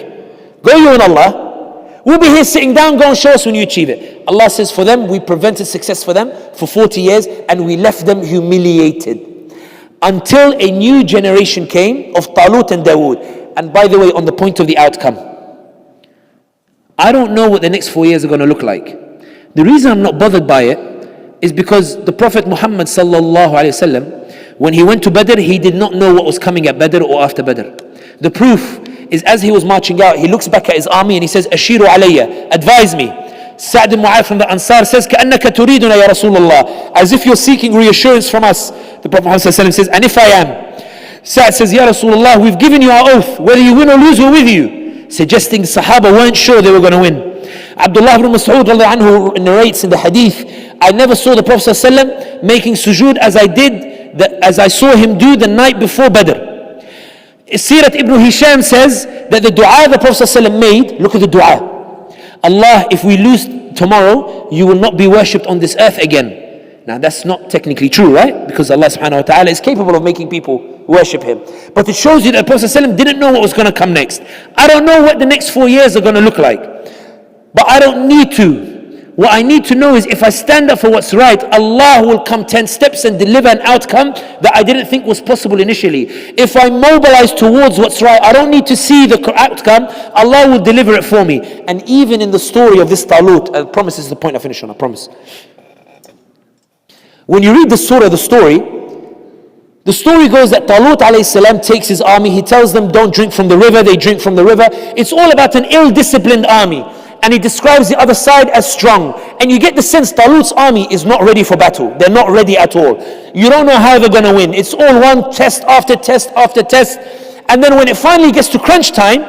Go you and Allah. We'll be here sitting down, go and show us when you achieve it. Allah says for them, we prevented success for them for 40 years and we left them humiliated. Until a new generation came of Talut and Dawood. And by the way, on the point of the outcome, I don't know what the next 4 years are going to look like. The reason I'm not bothered by it is because the Prophet Muhammad sallallahu alaihi wasallam, when he went to Badr, he did not know what was coming at Badr or after Badr. The proof is as he was marching out, he looks back at his army and he says, Ashiru alayya, advise me. Sa'd ibn Mu'adh from the Ansar says, كَأَنَّكَ تُرِيدُنَا يَا رَسُولَ اللَّهِ, as if you're seeking reassurance from us. The Prophet Muhammad says, and if I am? Sa'd says, Ya Rasulullah, we've given you our oath, whether you win or lose, we're with you. Suggesting Sahaba weren't sure they were going to win. Abdullah ibn Mas'ud anhu narrates in the hadith, I never saw the Prophet ﷺ making sujood as I saw him do the night before Badr. Sirat ibn Hisham says that the dua the Prophet ﷺ made, look at the dua. Allah, if we lose tomorrow, you will not be worshipped on this earth again. Now that's not technically true, right? Because Allah subhanahu wa ta'ala is capable of making people worship Him. But it shows you that the Prophet ﷺ didn't know what was going to come next. I don't know what the next 4 years are going to look like. But I don't need to. What I need to know is if I stand up for what's right, Allah will come 10 steps and deliver an outcome that I didn't think was possible initially. If I mobilize towards what's right, I don't need to see the outcome, Allah will deliver it for me. And even in the story of this Talut, I promise this is the point I finish on, I promise. When you read the surah, the story goes that Talut alayhi salam takes his army, he tells them don't drink from the river, they drink from the river. It's all about an ill-disciplined army. And he describes the other side as strong. And you get the sense Talut's army is not ready for battle. They're not ready at all. You don't know how they're going to win. It's all one test after test after test. And then when it finally gets to crunch time,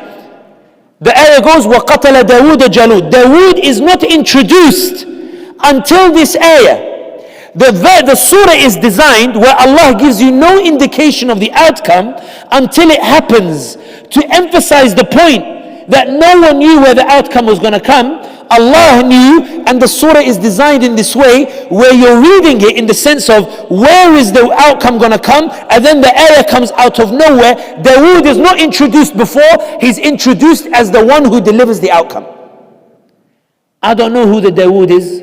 the ayah goes, وَقَتَلَ دَاوُودَ جَالُودَ. Dawood is not introduced until this ayah. The surah is designed where Allah gives you no indication of the outcome until it happens, to emphasize the point that no one knew where the outcome was going to come. Allah knew, and the surah is designed in this way where you're reading it in the sense of where is the outcome going to come, and then the ayah comes out of nowhere. Dawood is not introduced before, he's introduced as the one who delivers the outcome. I don't know who the Dawood is,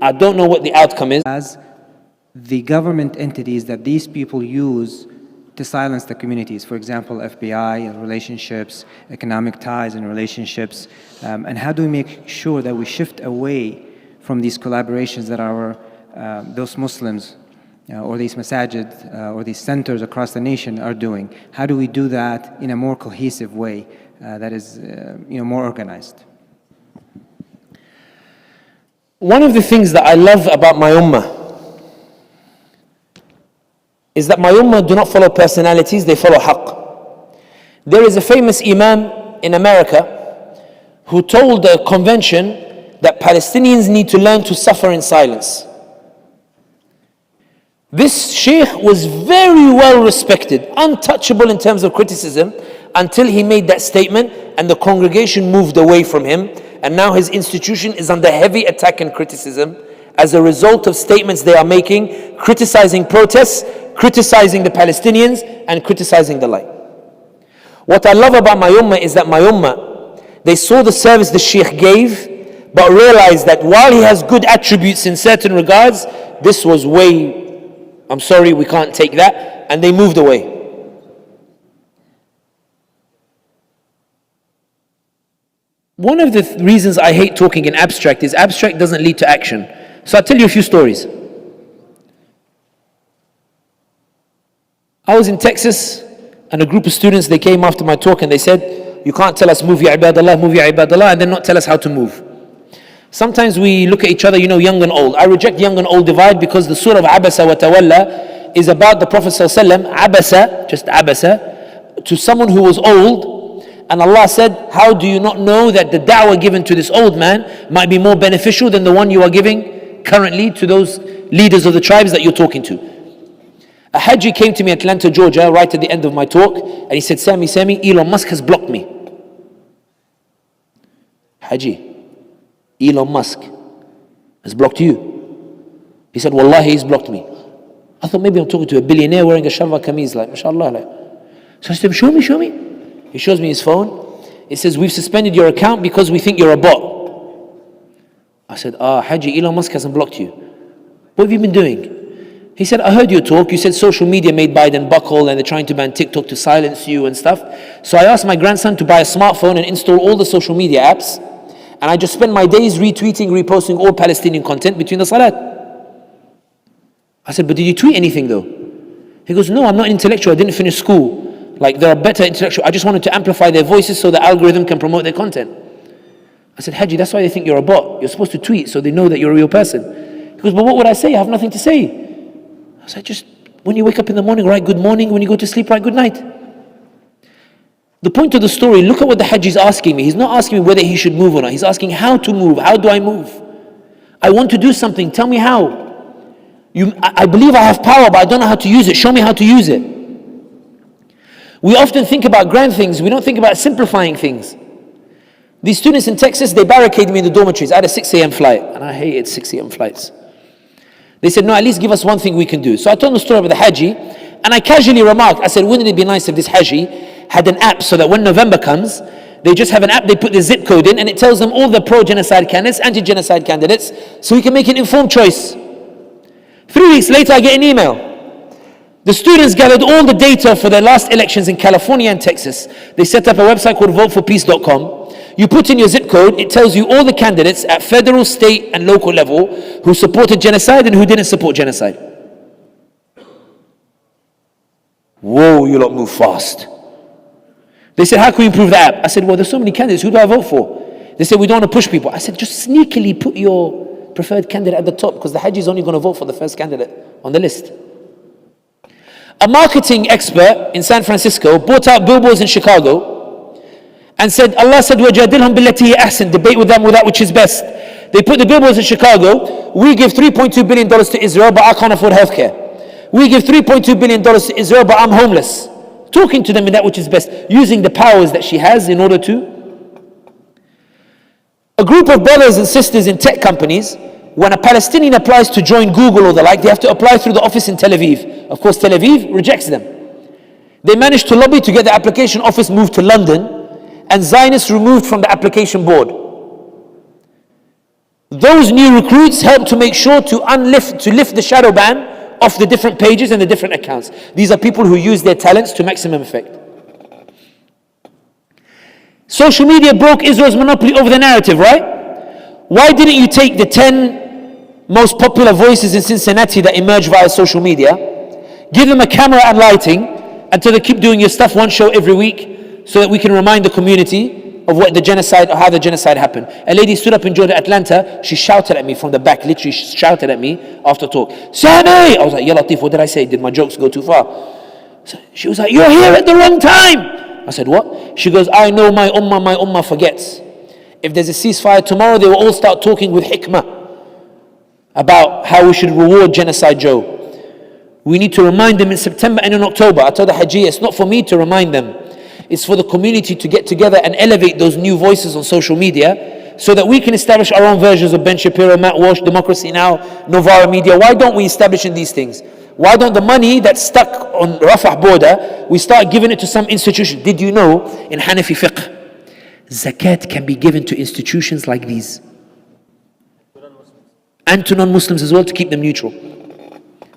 I don't know what the outcome is. As the government entities that these people use to silence the communities, for example, FBI and relationships, economic ties and relationships, and how do we make sure that we shift away from these collaborations that those Muslims or these masajid or these centers across the nation are doing? How do we do that in a more cohesive way that is more organized? One of the things that I love about my ummah is that my ummah do not follow personalities, they follow haqq. There is a famous imam in America who told the convention that Palestinians need to learn to suffer in silence. This sheikh was very well respected, untouchable in terms of criticism, until he made that statement and the congregation moved away from him, and now his institution is under heavy attack and criticism as a result of statements they are making, criticizing protests, criticizing the Palestinians, and criticizing the like. What I love about my ummah is that my ummah, they saw the service the sheikh gave, but realized that while he has good attributes in certain regards, this was way, I'm sorry, we can't take that, and they moved away. One of the reasons I hate talking in abstract is abstract doesn't lead to action. So I'll tell you a few stories. I was in Texas and a group of students, they came after my talk and they said, you can't tell us move ya ibadallah, and then not tell us how to move. Sometimes we look at each other, young and old. I reject young and old divide because the surah of Abasa wa Tawalla is about the Prophet ﷺ, Abasa, just Abasa, to someone who was old. And Allah said, how do you not know that the da'wah given to this old man might be more beneficial than the one you are giving currently to those leaders of the tribes that you're talking to? A Haji came to me in Atlanta, Georgia, right at the end of my talk, and he said, Sami, Elon Musk has blocked me. Haji, Elon Musk has blocked you. He said, Wallahi, he's blocked me. I thought maybe I'm talking to a billionaire wearing a shalwa kameez, like, mashallah. Like. So I said, show me. He shows me his phone. It says, we've suspended your account because we think you're a bot. I said, Haji, Elon Musk hasn't blocked you. What have you been doing? He said, I heard your talk. You said social media made Biden buckle and they're trying to ban TikTok to silence you and stuff. So I asked my grandson to buy a smartphone and install all the social media apps. And I just spend my days retweeting, reposting all Palestinian content between the salat. I said, but did you tweet anything though? He goes, no, I'm not intellectual. I didn't finish school. Like, there are better intellectual. I just wanted to amplify their voices so the algorithm can promote their content. I said, Haji, that's why they think you're a bot. You're supposed to tweet so they know that you're a real person. He goes, but what would I say? I have nothing to say. I said, just when you wake up in the morning, write good morning. When you go to sleep, write good night. The point of the story, look at what the Haji is asking me. He's not asking me whether he should move or not. He's asking how to move. How do I move? I want to do something. Tell me how. I believe I have power, but I don't know how to use it. Show me how to use it. We often think about grand things. We don't think about simplifying things. These students in Texas, they barricaded me in the dormitories. I had a 6 a.m. flight, and I hated 6 a.m. flights. They said, no, at least give us one thing we can do. So I told them the story about the Haji, and I casually remarked, I said, wouldn't it be nice if this Haji had an app so that when November comes, they just have an app, they put the zip code in, and it tells them all the pro-genocide candidates, anti-genocide candidates, so we can make an informed choice. 3 weeks later, I get an email. The students gathered all the data for their last elections in California and Texas. They set up a website called voteforpeace.com. You put in your zip code, it tells you all the candidates at federal, state, and local level who supported genocide and who didn't support genocide. Whoa, you lot move fast. They said, how can we improve the app? I said, well, there's so many candidates, who do I vote for? They said, we don't want to push people. I said, just sneakily put your preferred candidate at the top, because the Haji is only going to vote for the first candidate on the list. A marketing expert in San Francisco bought out billboards in Chicago and said, Allah said, وَجَادِلْهُمْ بِالَّتِي هِيَ أَحْسَنُ, debate with them with that which is best. They put the billboards in Chicago, we give $3.2 billion to Israel, but I can't afford healthcare. We give $3.2 billion to Israel, but I'm homeless. Talking to them in that which is best, using the powers that she has in order to. A group of brothers and sisters in tech companies, when a Palestinian applies to join Google or the like, they have to apply through the office in Tel Aviv. Of course, Tel Aviv rejects them. They managed to lobby to get the application office moved to London, and Zionists removed from the application board. Those new recruits helped to make sure to lift the shadow ban off the different pages and the different accounts. These are people who use their talents to maximum effect. Social media broke Israel's monopoly over the narrative, right? Why didn't you take the 10 most popular voices in Cincinnati that emerged via social media, give them a camera and lighting until they keep doing your stuff, one show every week, so that we can remind the community of what the genocide, or how the genocide happened. A lady stood up in Georgia, Atlanta, she shouted at me from the back, literally shouted at me after talk. Sami! I was like, Ya Latif, what did I say? Did my jokes go too far? So she was like, you're here at the wrong time! I said, what? She goes, I know my ummah forgets. If there's a ceasefire tomorrow, they will all start talking with hikmah about how we should reward Genocide Joe. We need to remind them in September and in October. I told the Hajji, it's not for me to remind them. It's for the community to get together and elevate those new voices on social media so that we can establish our own versions of Ben Shapiro, Matt Walsh, Democracy Now!, Novara Media. Why don't we establish in these things? Why don't the money that's stuck on Rafah border, we start giving it to some institution? Did you know in Hanafi fiqh, zakat can be given to institutions like these? And to non-Muslims as well, to keep them neutral.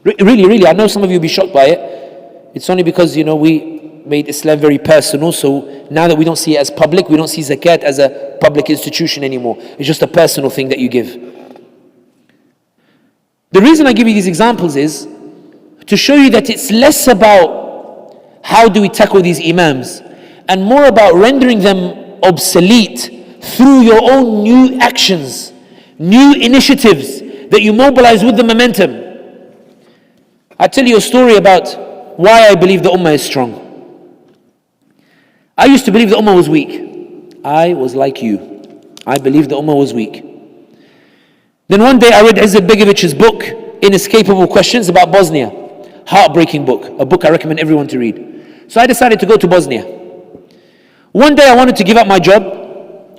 Really, I know some of you will be shocked by it. It's only because, we made Islam very personal, so now that we don't see it as public, we don't see zakat as a public institution anymore. It's just a personal thing that you give. The reason I give you these examples is to show you that it's less about how do we tackle these imams, and more about rendering them obsolete through your own new actions, new initiatives that you mobilize with the momentum. I'll tell you a story about why I believe the ummah is strong. I used to believe the ummah was weak. I was like you. I believed the ummah was weak. Then one day I read Izzat Begovich's book, Inescapable Questions, about Bosnia. Heartbreaking book, a book I recommend everyone to read. So I decided to go to Bosnia. One day I wanted to give up my job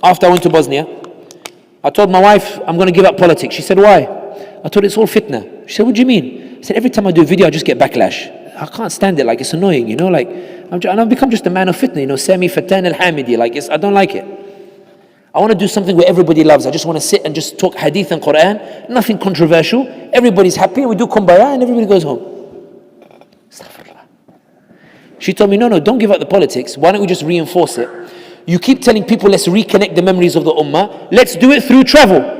after I went to Bosnia. I told my wife, I'm going to give up politics. She said, why? I told her, it's all fitna. She said, what do you mean? I said, every time I do a video, I just get backlash. I can't stand it, like it's annoying, you know, like, and I've become just a man of fitna, you know, Sami al-Hamdi, like I don't like it. I want to do something where everybody loves. I just want to sit and just talk hadith and Quran, nothing controversial. Everybody's happy, we do kumbaya and everybody goes home. Astaghfirullah. She told me, no, don't give up the politics. Why don't we just reinforce it? You keep telling people, let's reconnect the memories of the ummah. Let's do it through travel.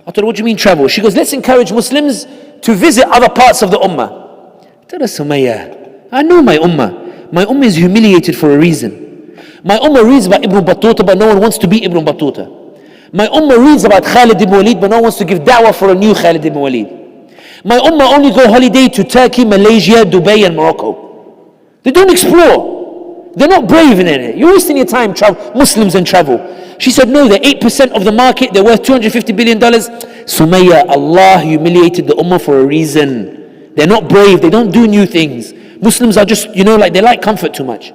I told her, what do you mean travel? She goes, let's encourage Muslims to visit other parts of the ummah. I told her, Sumayya, I know my ummah. My ummah is humiliated for a reason. My ummah reads about Ibn Battuta, but no one wants to be Ibn Battuta. My ummah reads about Khalid ibn Walid, but no one wants to give da'wah for a new Khalid ibn Walid. My ummah only go holiday to Turkey, Malaysia, Dubai and Morocco. They don't explore. They're not brave in it. You're wasting your time, Muslims and travel. She said, no, they're 8% of the market. They're worth $250 billion. Sumayya, Allah humiliated the ummah for a reason. They're not brave. They don't do new things. Muslims are just, you know, like they like comfort too much.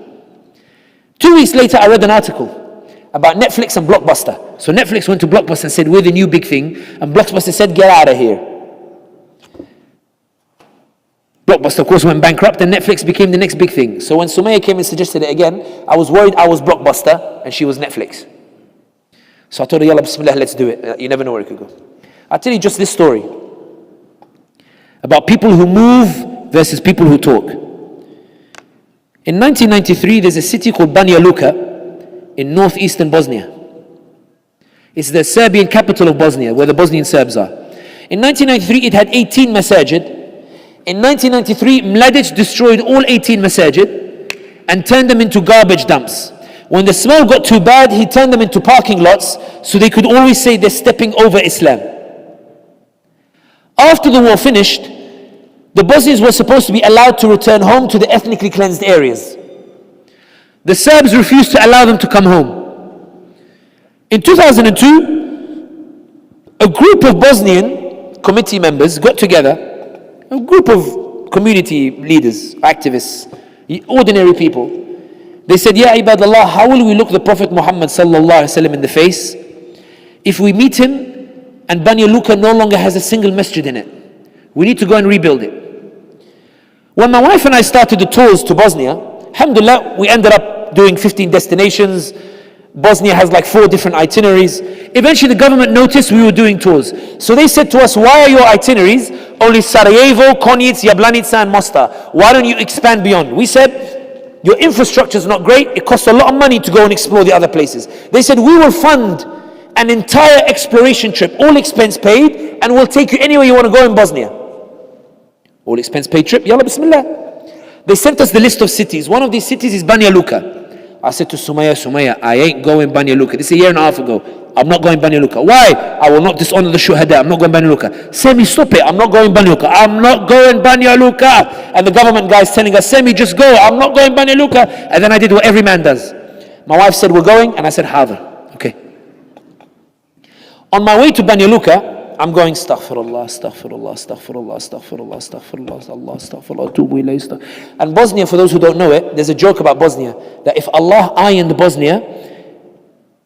2 weeks later, I read an article about Netflix and Blockbuster. So Netflix went to Blockbuster and said, we're the new big thing. And Blockbuster said, get out of here. Blockbuster, of course, went bankrupt and Netflix became the next big thing. So when Sumayya came and suggested it again, I was worried I was Blockbuster and she was Netflix. So I told her, Yalla, Bismillah, let's do it. You never know where it could go. I'll tell you just this story about people who move versus people who talk. In 1993, there's a city called Banja Luka in northeastern Bosnia. It's the Serbian capital of Bosnia, where the Bosnian Serbs are. In 1993, it had 18 masajid. In 1993, Mladic destroyed all 18 masajid and turned them into garbage dumps. When the smell got too bad, he turned them into parking lots so they could always say they're stepping over Islam. After the war finished, the Bosnians were supposed to be allowed to return home to the ethnically cleansed areas. The Serbs refused to allow them to come home. In 2002, a group of Bosnian committee members got together, a group of community leaders, activists, ordinary people. They said, Ya ibadallah, how will we look the Prophet Muhammad sallallahu alaihi wasallam in the face if we meet him and Banja Luka no longer has a single masjid in it? We need to go and rebuild it. When my wife and I started the tours to Bosnia, alhamdulillah, we ended up doing 15 destinations. Bosnia has like 4 different itineraries. Eventually the government noticed we were doing tours. So they said to us, why are your itineraries only Sarajevo, Konjic, Jablanica and Mostar? Why don't you expand beyond? We said, your infrastructure is not great. It costs a lot of money to go and explore the other places. They said, we will fund an entire exploration trip, all expense paid, and we'll take you anywhere you want to go in Bosnia. All expense paid trip, yalla bismillah. They sent us the list of cities. One of these cities is Banja Luka. I said to Sumayya, I ain't going Banja Luka. This is a year and a half ago. I'm not going Banja Luka. Why? I will not dishonor the shuhada. I'm not going Banja Luka. Sami, stop it. I'm not going Banja Luka. I'm not going Banja Luka. And the government guy is telling us, Sami, just go. I'm not going Banja Luka. And then I did what every man does. My wife said, we're going. And I said, Hadr. Okay. On my way to Banja Luka, I'm going, astaghfirullah, astaghfirullah, astaghfirullah, astaghfirullah, astaghfirullah, Allah, astaghfirullah, tubu ilayhi. And Bosnia, for those who don't know it, there's a joke about Bosnia, that if Allah ironed Bosnia,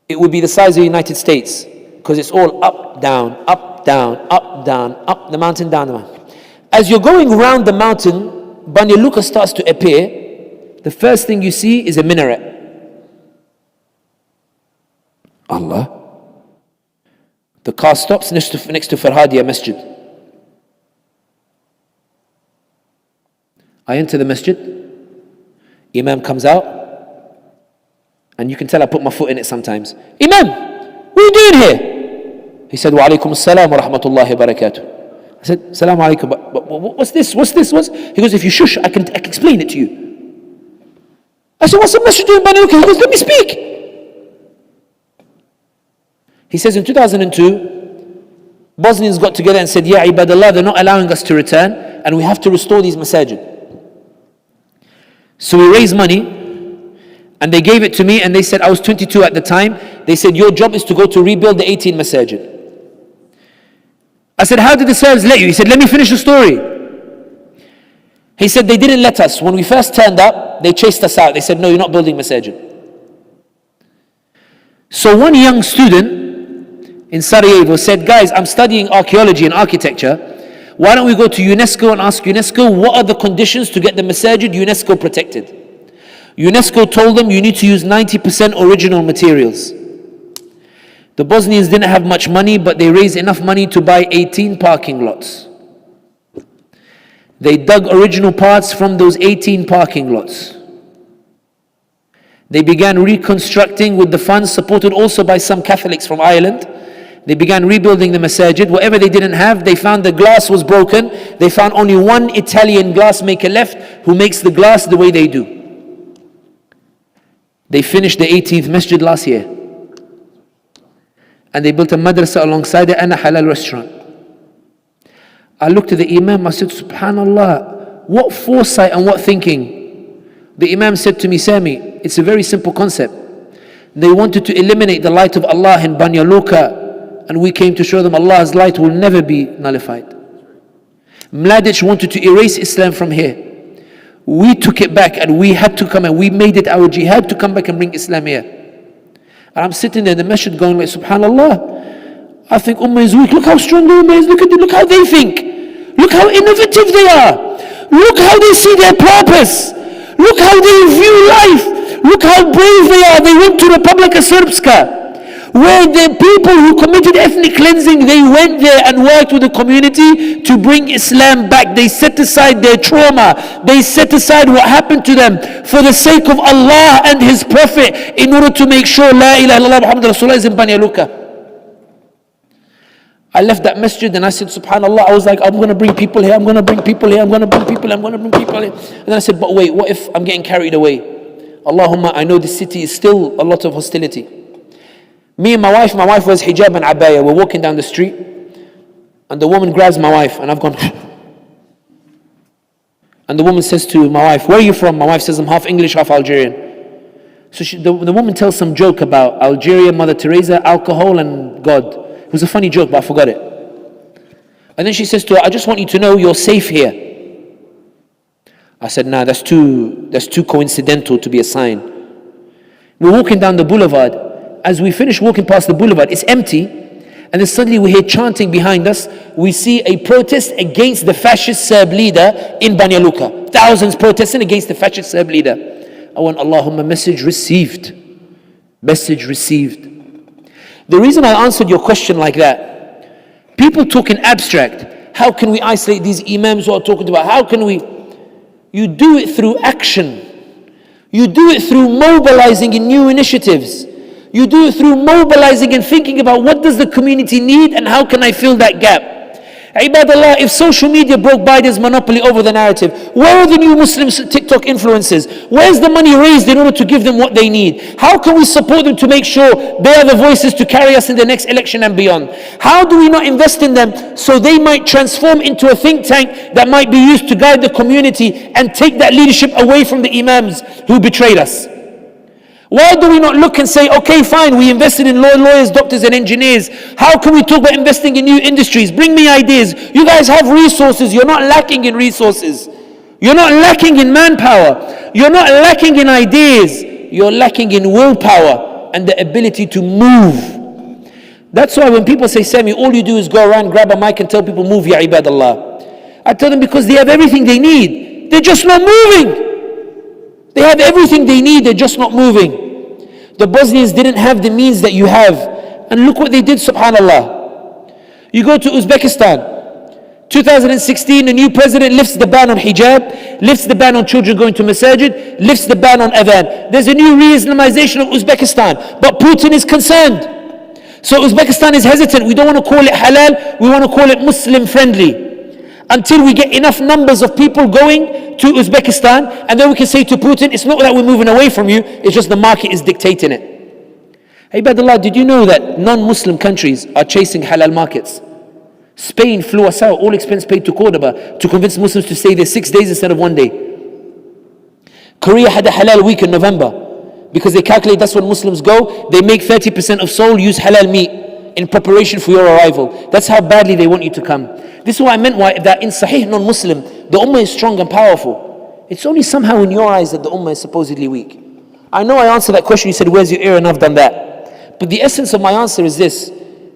it would be the size of the United States, because it's all up, down, up, down, up, down, up the mountain, down the mountain. As you're going around the mountain, Banja Luka starts to appear. The first thing you see is a minaret. Allah. The car stops next to Farhadiya Masjid. I enter the masjid. Imam comes out. And you can tell I put my foot in it sometimes. Imam, what are you doing here? He said, Wa alaikum assalam wa rahmatullahi wa barakatuh. I said, Assalamu alaikum, but what's this? What's this? He goes, if you shush, I can explain it to you. I said, what's the masjid doing, Banja Luka? He goes, let me speak. He says in 2002, Bosnians got together and said, Ya ibadallah, they're not allowing us to return and we have to restore these masajid. So we raised money and they gave it to me and they said, I was 22 at the time. They said, your job is to go to rebuild the 18 masajid. I said, how did the Serbs let you? He said, let me finish the story. He said, they didn't let us. When we first turned up, they chased us out. They said, no, you're not building masajid. So one young student in Sarajevo said, guys, I'm studying archaeology and architecture. Why don't we go to UNESCO and ask UNESCO, what are the conditions to get the masajid UNESCO protected? UNESCO told them, you need to use 90% original materials. The Bosnians didn't have much money, but they raised enough money to buy 18 parking lots. They dug original parts from those 18 parking lots. They began reconstructing with the funds supported also by some Catholics from Ireland. They began rebuilding the masajid. Whatever they didn't have, they found the glass was broken. They found only one Italian glassmaker left who makes the glass the way they do. They finished the 18th masjid last year. And they built a madrasa alongside it and a halal restaurant. I looked at the Imam, I said, subhanallah, what foresight and what thinking. The Imam said to me, Sami, it's a very simple concept. They wanted to eliminate the light of Allah in Banja Luka, and we came to show them Allah's light will never be nullified. Mladic wanted to erase Islam from here. We took it back and we had to come and we made it our jihad to come back and bring Islam here. And I'm sitting there in the masjid going like, subhanallah, I think Ummah is weak. Look how strong the Ummah is. Look how they think. Look how innovative they are. Look how they see their purpose. Look how they view life. Look how brave they are. They went to Republika Srpska, where the people who committed ethnic cleansing, they went there and worked with the community to bring Islam back. They set aside their trauma. They set aside what happened to them for the sake of Allah and His Prophet, in order to make sure La ilaha illallah Muhammad Rasulullah is in Banja Luka. I left that masjid and I said, subhanallah, I was like, I'm going to bring people here, I'm going to bring people here, I'm going to bring people here, I'm going to bring people here. And then I said, but wait, what if I'm getting carried away? Allahumma, I know this city is still a lot of hostility. Me and my wife wears hijab and abaya. We're walking down the street and the woman grabs my wife and I've gone and the woman says to my wife, where are you from? My wife says, I'm half English, half Algerian. So the woman tells some joke about Algeria, Mother Teresa, alcohol and God. It was a funny joke, but I forgot it. And then she says to her, I just want you to know you're safe here. I said, nah, that's too coincidental to be a sign. We're walking down the boulevard. As we finish walking past the boulevard, it's empty. And then suddenly we hear chanting behind us. We see a protest against the fascist Serb leader in Banja Luka. Thousands protesting against the fascist Serb leader. I went, Allahumma, message received. Message received. The reason I answered your question like that, people talk in abstract. How can we isolate these imams who are talking about? How can we? You do it through action. You do it through mobilizing in new initiatives. You do it through mobilizing and thinking about what does the community need and how can I fill that gap. Ibadallah, if social media broke Biden's monopoly over the narrative, where are the new Muslims TikTok influencers? Where's the money raised in order to give them what they need? How can we support them to make sure they are the voices to carry us in the next election and beyond? How do we not invest in them so they might transform into a think tank that might be used to guide the community and take that leadership away from the imams who betrayed us? Why do we not look and say, okay, fine, we invested in lawyers, doctors and engineers. How can we talk about investing in new industries? Bring me ideas. You guys have resources. You're not lacking in resources. You're not lacking in manpower. You're not lacking in ideas. You're lacking in willpower and the ability to move. That's why when people say, Sami, all you do is go around, grab a mic and tell people, move, ya ibadallah. I tell them because they have everything they need. They're just not moving. They have everything they need, they're just not moving. The Bosnians didn't have the means that you have. And look what they did, subhanallah. You go to Uzbekistan, 2016, the new president lifts the ban on hijab, lifts the ban on children going to masajid, lifts the ban on adhan. There's a new re-Islamization of Uzbekistan, but Putin is concerned. So Uzbekistan is hesitant. We don't want to call it halal, we want to call it Muslim friendly. Until we get enough numbers of people going to Uzbekistan, and then we can say to Putin, it's not that we're moving away from you, it's just the market is dictating it. Ibadallah, did you know that non-Muslim countries are chasing halal markets? Spain flew us out, all expense paid to Cordoba, to convince Muslims to stay there 6 days instead of 1 day. Korea had a halal week in November, because they calculate that's when Muslims go, they make 30% of Seoul use halal meat in preparation for your arrival. That's how badly they want you to come. This is what I meant that in Sahih non-Muslim, the ummah is strong and powerful. It's only somehow in your eyes that the ummah is supposedly weak. I know I answered that question, you said, where's your ear? And I've done that. But the essence of my answer is this.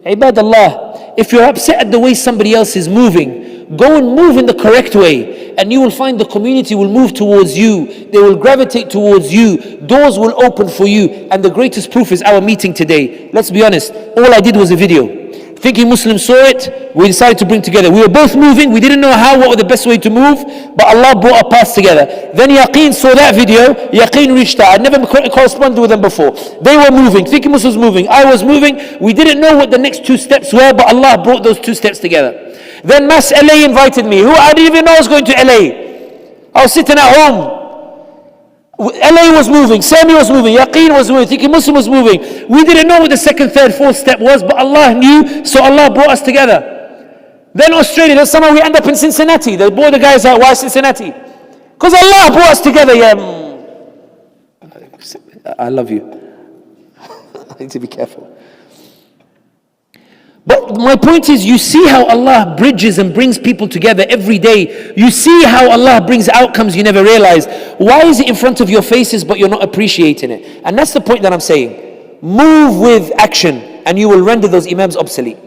Ibadallah, if you're upset at the way somebody else is moving, go and move in the correct way, and you will find the community will move towards you. They will gravitate towards you. Doors will open for you. And the greatest proof is our meeting today. Let's be honest, all I did was a video. Thinking Muslims saw it, we decided to bring together. We were both moving, we didn't know what was the best way to move, but Allah brought our paths together. Then Yaqeen saw that video, Yaqeen reached out. I'd never corresponded with them before. They were moving, thinking Muslims moving, I was moving. We didn't know what the next two steps were, but Allah brought those two steps together. Then Mass LA invited me. I didn't even know I was going to LA. I was sitting at home. LA was moving, Sami was moving, Yaqeen was moving, thinking Muslim was moving. We didn't know what the second, third, fourth step was, but Allah knew, so Allah brought us together. Then Australia, then somehow we end up in Cincinnati. They brought the guys out, why Cincinnati? Because Allah brought us together. I love you. I need to be careful. But my point is, you see how Allah bridges and brings people together every day. You see how Allah brings outcomes you never realized. Why is it in front of your faces but you're not appreciating it? And that's the point that I'm saying. Move with action and you will render those imams obsolete.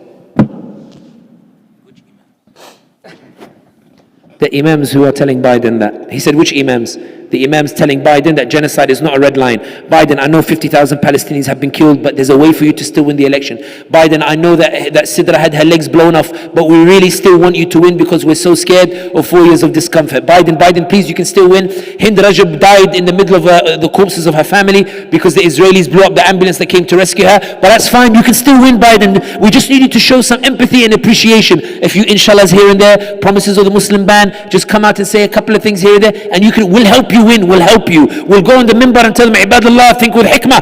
The imams who are telling Biden that. He said, which imams? The imams telling Biden that genocide is not a red line. Biden, I know 50,000 Palestinians have been killed, but there's a way for you to still win the election. Biden, I know that Sidra had her legs blown off, but we really still want you to win because we're so scared of 4 years of discomfort. Biden, please, you can still win. Hind Rajab died in the middle of the corpses of her family because the Israelis blew up the ambulance that came to rescue her. But that's fine, you can still win, Biden. We just need you to show some empathy and appreciation. If you, inshallahs here and there, promises of the Muslim ban, just come out and say a couple of things here and there, and we'll help you win, we'll help you. We'll go on the minbar and tell them, Ibadallah, think with hikmah.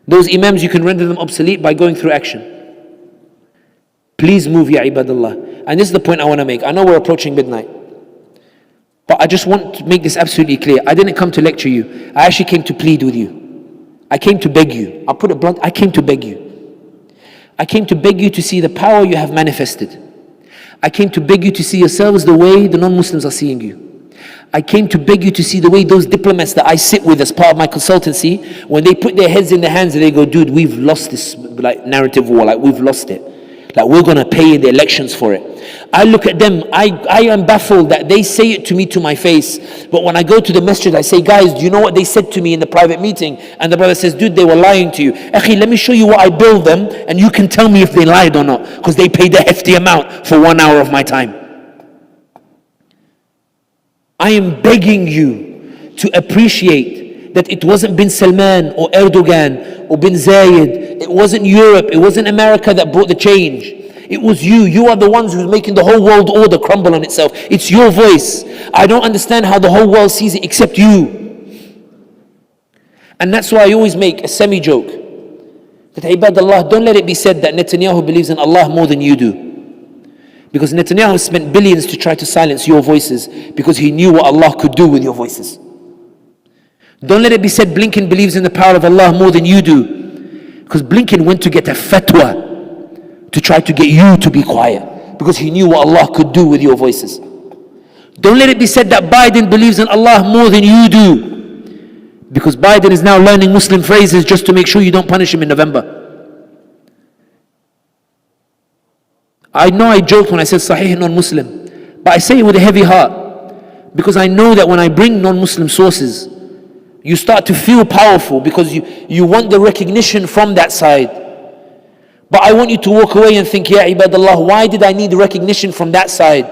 Those imams, you can render them obsolete by going through action. Please move, ya Ibadallah. And this is the point I want to make. I know we're approaching midnight, but I just want to make this absolutely clear. I didn't come to lecture you. I actually came to plead with you. I came to beg you. I'll put it blunt, I came to beg you. I came to beg you to see the power you have manifested. I came to beg you to see yourselves the way the non-Muslims are seeing you. I came to beg you to see the way those diplomats that I sit with as part of my consultancy, when they put their heads in their hands and they go, dude, we've lost this narrative war, we've lost it. We're going to pay in the elections for it. I look at them, I am baffled that they say it to me to my face. But when I go to the masjid, I say, guys, do you know what they said to me in the private meeting? And the brother says, dude, they were lying to you. Akhi, let me show you what I billed them, and you can tell me if they lied or not. Because they paid a hefty amount for 1 hour of my time. I am begging you to appreciate that it wasn't bin Salman or Erdogan or bin Zayed. It wasn't Europe, it wasn't America that brought the change. It was you. You are the ones who's making the whole world order crumble on itself. It's your voice. I don't understand how the whole world sees it except you. And that's why I always make a semi-joke. That Ibadallah, don't let it be said that Netanyahu believes in Allah more than you do. Because Netanyahu spent billions to try to silence your voices because he knew what Allah could do with your voices. Don't let it be said Blinken believes in the power of Allah more than you do. Because Blinken went to get a fatwa to try to get you to be quiet because he knew what Allah could do with your voices. Don't let it be said that Biden believes in Allah more than you do because Biden is now learning Muslim phrases just to make sure you don't punish him in November. I know I joked when I said Sahih non-Muslim, but I say it with a heavy heart because I know that when I bring non-Muslim sources, you start to feel powerful because you want the recognition from that side. But I want you to walk away and think, Ya Ibadallah, why did I need recognition from that side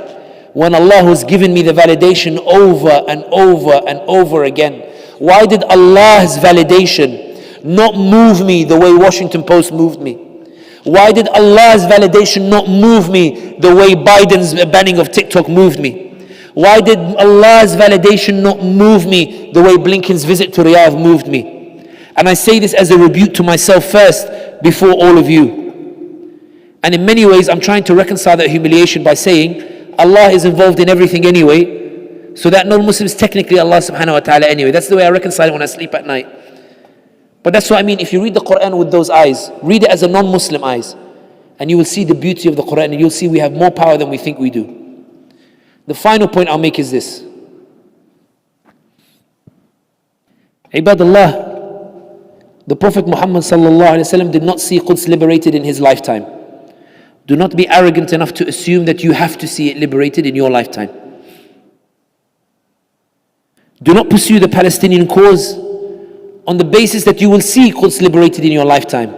when Allah has given me the validation over and over and over again? Why did Allah's validation not move me the way Washington Post moved me? Why did Allah's validation not move me the way Biden's banning of TikTok moved me? Why did Allah's validation not move me the way Blinken's visit to Riyadh moved me? And I say this as a rebuke to myself first before all of you. And in many ways I'm trying to reconcile that humiliation by saying Allah is involved in everything anyway, so that non-Muslim is technically Allah subhanahu wa ta'ala anyway. That's the way I reconcile it when I sleep at night. But that's what I mean. If you read the Quran with those eyes, read it as a non-Muslim eyes, and you will see the beauty of the Quran, and you'll see we have more power than we think we do. The final point I'll make is this. Ibadallah, the Prophet Muhammad sallallahu alaihi wasallam did not see Quds liberated in his lifetime. Do not be arrogant enough to assume that you have to see it liberated in your lifetime. Do not pursue the Palestinian cause on the basis that you will see Quds liberated in your lifetime.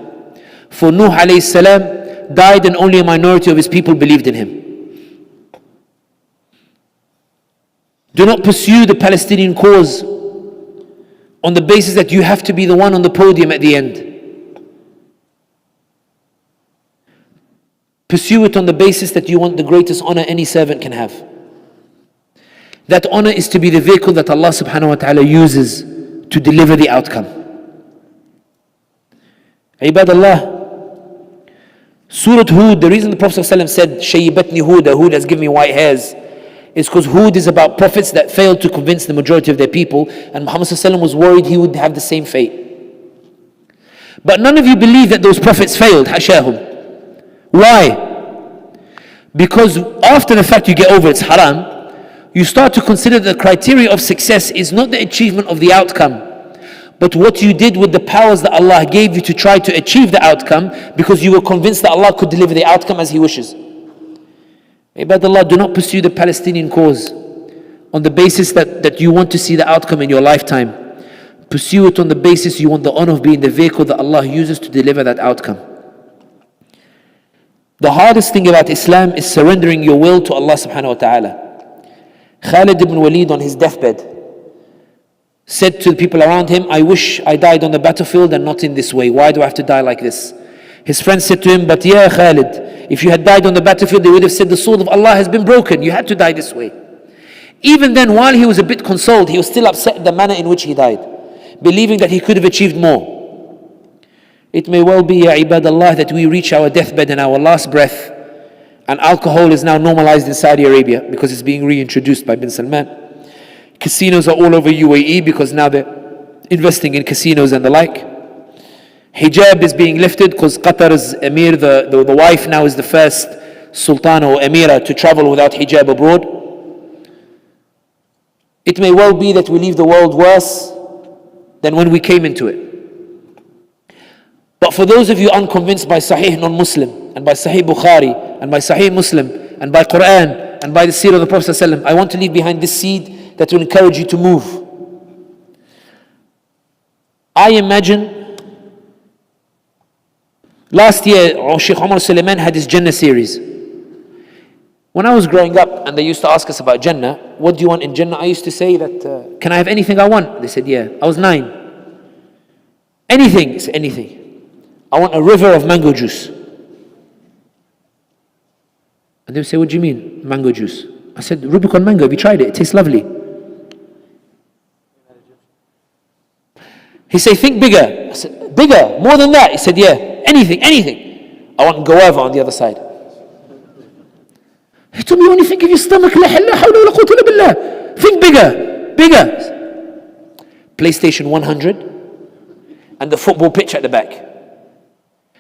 For Nuh alayhi salam died and only a minority of his people believed in him. Do not pursue the Palestinian cause on the basis that you have to be the one on the podium at the end. Pursue it on the basis that you want the greatest honor any servant can have. That honor is to be the vehicle that Allah subhanahu wa ta'ala uses to deliver the outcome. Ibadallah, Surah Hud, the reason the Prophet ﷺ said, Shayyibatni Huda, Hud has given me white hairs, is because Hud is about prophets that failed to convince the majority of their people, and Muhammad ﷺ was worried he would have the same fate. But none of you believe that those prophets failed, hashahum. Why? Because after the fact you get over it's haram, you start to consider the criteria of success is not the achievement of the outcome, but what you did with the powers that Allah gave you to try to achieve the outcome, because you were convinced that Allah could deliver the outcome as He wishes. Ibadallah, do not pursue the Palestinian cause on the basis that you want to see the outcome in your lifetime. Pursue it on the basis you want the honor of being the vehicle that Allah uses to deliver that outcome. The hardest thing about Islam is surrendering your will to Allah subhanahu wa ta'ala. Khalid ibn Walid on his deathbed said to the people around him, I wish I died on the battlefield and not in this way. Why do I have to die like this? His friend said to him, but yeah Khalid, if you had died on the battlefield, they would have said the sword of Allah has been broken. You had to die this way. Even then, while he was a bit consoled, he was still upset at the manner in which he died, believing that he could have achieved more. It may well be, ya ibadallah, that we reach our deathbed and our last breath, and alcohol is now normalized in Saudi Arabia because it's being reintroduced by bin Salman. Casinos are all over UAE because now they're investing in casinos and the like. Hijab is being lifted because Qatar's Emir, the wife now is the first Sultana or Emira to travel without hijab abroad. It may well be that we leave the world worse than when we came into it. But for those of you unconvinced by Sahih non-Muslim and by Sahih Bukhari and by Sahih Muslim and by Quran and by the seerah of the Prophet ﷺ, I want to leave behind this seed that will encourage you to move. I imagine last year Sheikh Omar Suleiman had his Jannah series. When I was growing up and they used to ask us about Jannah, what do you want in Jannah? I used to say that, can I have anything I want? They said, yeah. I was 9. Anything? I said, anything. I want a river of mango juice. And they would say, what do you mean, mango juice? I said, Rubicon mango, have you tried it? It tastes lovely. He said, think bigger. I said, bigger? More than that? He said, yeah. Anything, anything. I want guava on the other side. He told me, when you think of your stomach, think bigger, bigger. PlayStation 100 and the football pitch at the back.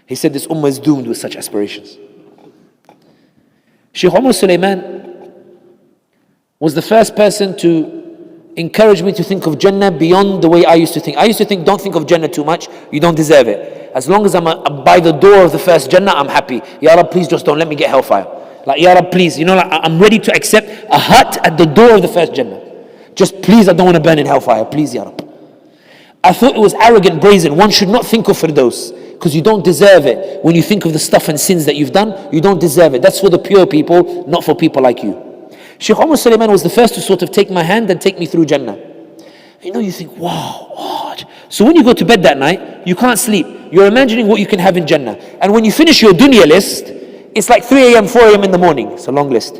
He said this ummah is doomed with such aspirations. Sheikh Omar Suleiman was the first person to encourage me to think of Jannah beyond the way I used to think. I used to think, don't think of Jannah too much, you don't deserve it. As long as I'm by the door of the first Jannah, I'm happy. Ya Rab, please just don't let me get hellfire. Like, Ya Rab, please, like, I'm ready to accept a hut at the door of the first Jannah. Just please, I don't want to burn in hellfire, please, Ya Rab. I thought it was arrogant, brazen. One should not think of Firdaus, because you don't deserve it. When you think of the stuff and sins that you've done, you don't deserve it. That's for the pure people, not for people like you. Sheikh Omar Suleiman was the first to sort of take my hand and take me through Jannah. You think, wow, what? So when you go to bed that night, you can't sleep. You're imagining what you can have in Jannah. And when you finish your dunya list, it's like 3 a.m., 4 a.m. in the morning. It's a long list.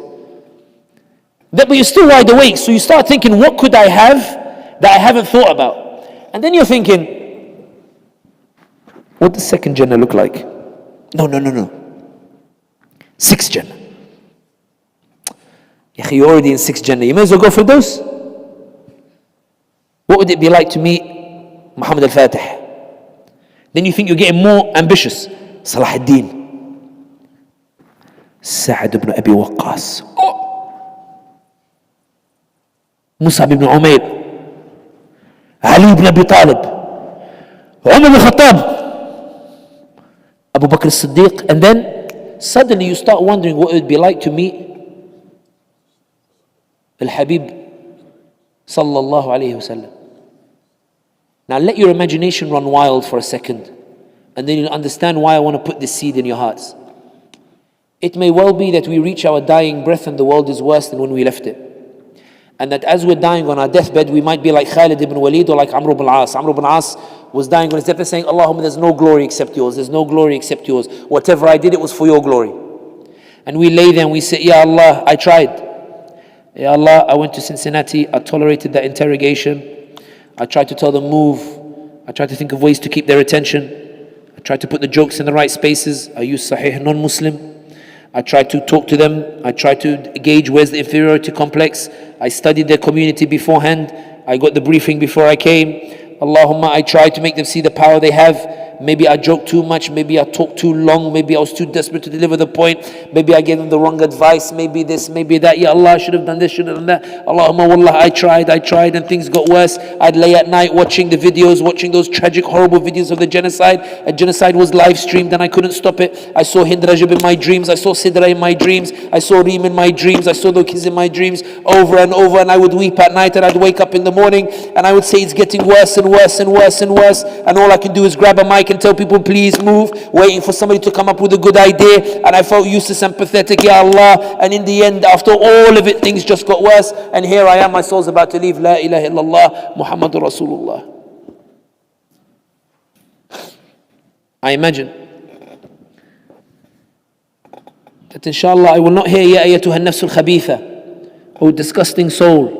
But you're still wide awake, so you start thinking, what could I have that I haven't thought about? And then you're thinking, what does second Jannah look like? No. 6th Jannah. You're already in 6th Jannah. You may as well go for those. What would it be like to meet Muhammad al-Fatih? Then you think you're getting more ambitious. Salah ad-Din. Sa'ad ibn Abi Waqqas. Mus'ab ibn Umair, Ali ibn Abi Talib, Umar ibn Khattab, Abu Bakr as-Siddiq. And then suddenly you start wondering what it would be like to meet Al-Habib sallallahu alayhi wasallam. Now let your imagination run wild for a second, and then you'll understand why I want to put this seed in your hearts. It may well be that we reach our dying breath and the world is worse than when we left it. And that as we're dying on our deathbed, we might be like Khalid ibn Walid or like Amr ibn al-As. Amr ibn al-As was dying on his deathbed saying, Allahumma, there's no glory except yours. There's no glory except yours. Whatever I did, it was for your glory. And we lay there and we say, Ya Allah, I tried. Ya Allah, I went to Cincinnati. I tolerated that interrogation. I tried to tell them move. I tried to think of ways to keep their attention. I tried to put the jokes in the right spaces. I used Sahih non-Muslim. I tried to talk to them. I tried to gauge where's the inferiority complex. I studied their community beforehand. I got the briefing before I came. Allahumma, I tried to make them see the power they have. Maybe I joked too much. Maybe I talked too long. Maybe I was too desperate to deliver the point. Maybe I gave them the wrong advice. Maybe this, maybe that. Ya Allah, I should have done this, should have done that. Allahumma, wallah, I tried, and things got worse. I'd lay at night watching the videos, watching those tragic, horrible videos of the genocide. A genocide was live streamed and I couldn't stop it. I saw Hind Rajab in my dreams. I saw Sidra in my dreams. I saw Reem in my dreams. I saw the kids in my dreams over and over, and I would weep at night and I'd wake up in the morning and I would say it's getting worse and worse and worse and worse, and all I can do is grab a mic and tell people please move, waiting for somebody to come up with a good idea, and I felt useless and pathetic, Ya Allah. And in the end, after all of it, things just got worse, and here I am, my soul's about to leave. La ilaha illallah Muhammadur Rasulullah. I imagine that inshallah I will not hear Ya ayyatuha an-nafsul khabitha, oh disgusting soul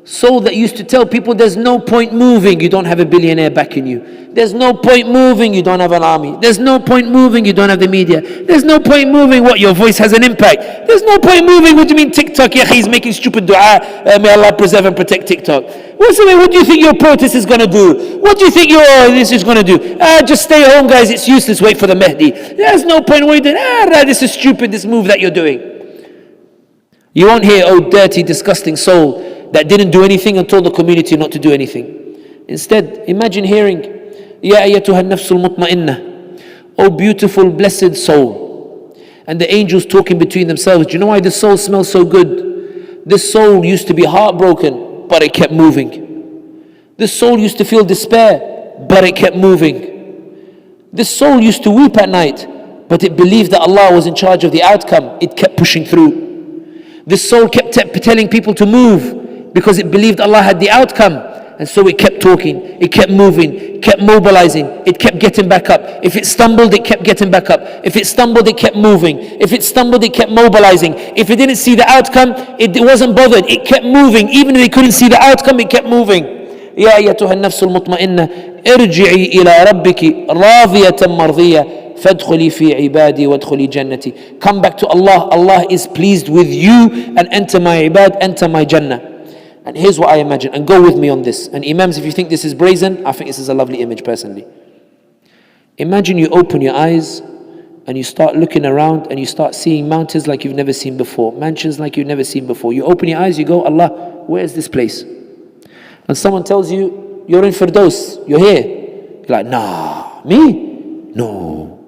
that used to tell people there's no point moving, you don't have a billionaire backing you. There's no point moving, you don't have an army. There's no point moving, you don't have the media. There's no point moving, what, your voice has an impact. There's no point moving, what do you mean TikTok? Yeah, he's making stupid dua. May Allah preserve and protect TikTok. What do you think your protest is going to do? What do you think this is going to do? Just stay home, guys, it's useless, wait for the Mahdi. There's no point waiting. This is stupid, this move that you're doing. You won't hear, oh dirty, disgusting soul that didn't do anything and told the community not to do anything. Instead, imagine hearing, Ya ayyatuha an-nafsul mutma'inna, oh beautiful, blessed soul. And the angels talking between themselves. Do you know why this soul smells so good? This soul used to be heartbroken, but it kept moving. This soul used to feel despair, but it kept moving. This soul used to weep at night, but it believed that Allah was in charge of the outcome. It kept pushing through. This soul kept telling people to move, because it believed Allah had the outcome, and so it kept talking, it kept moving, kept mobilizing, it kept getting back up. If it stumbled, it kept getting back up. If it stumbled, it kept moving. If it stumbled, it kept mobilizing. If it didn't see the outcome, it wasn't bothered, it kept moving. Even if it couldn't see the outcome, it kept moving. Ya ayyatuha an-nafsul mutma'inna, irji'i ila rabbiki radiyatan mardiyah, fadkhuli fi ibadi wadkhuli jannati. Come back to Allah. Allah is pleased with you, and enter my ibad, enter my jannah. And here's what I imagine, and go with me on this. And Imams, if you think this is brazen, I think this is a lovely image personally. Imagine you open your eyes and you start looking around and you start seeing mountains like you've never seen before, mansions like you've never seen before. You open your eyes, you go, Allah, where is this place? And someone tells you, you're in Firdaus, you're here. You're like, nah, me? No.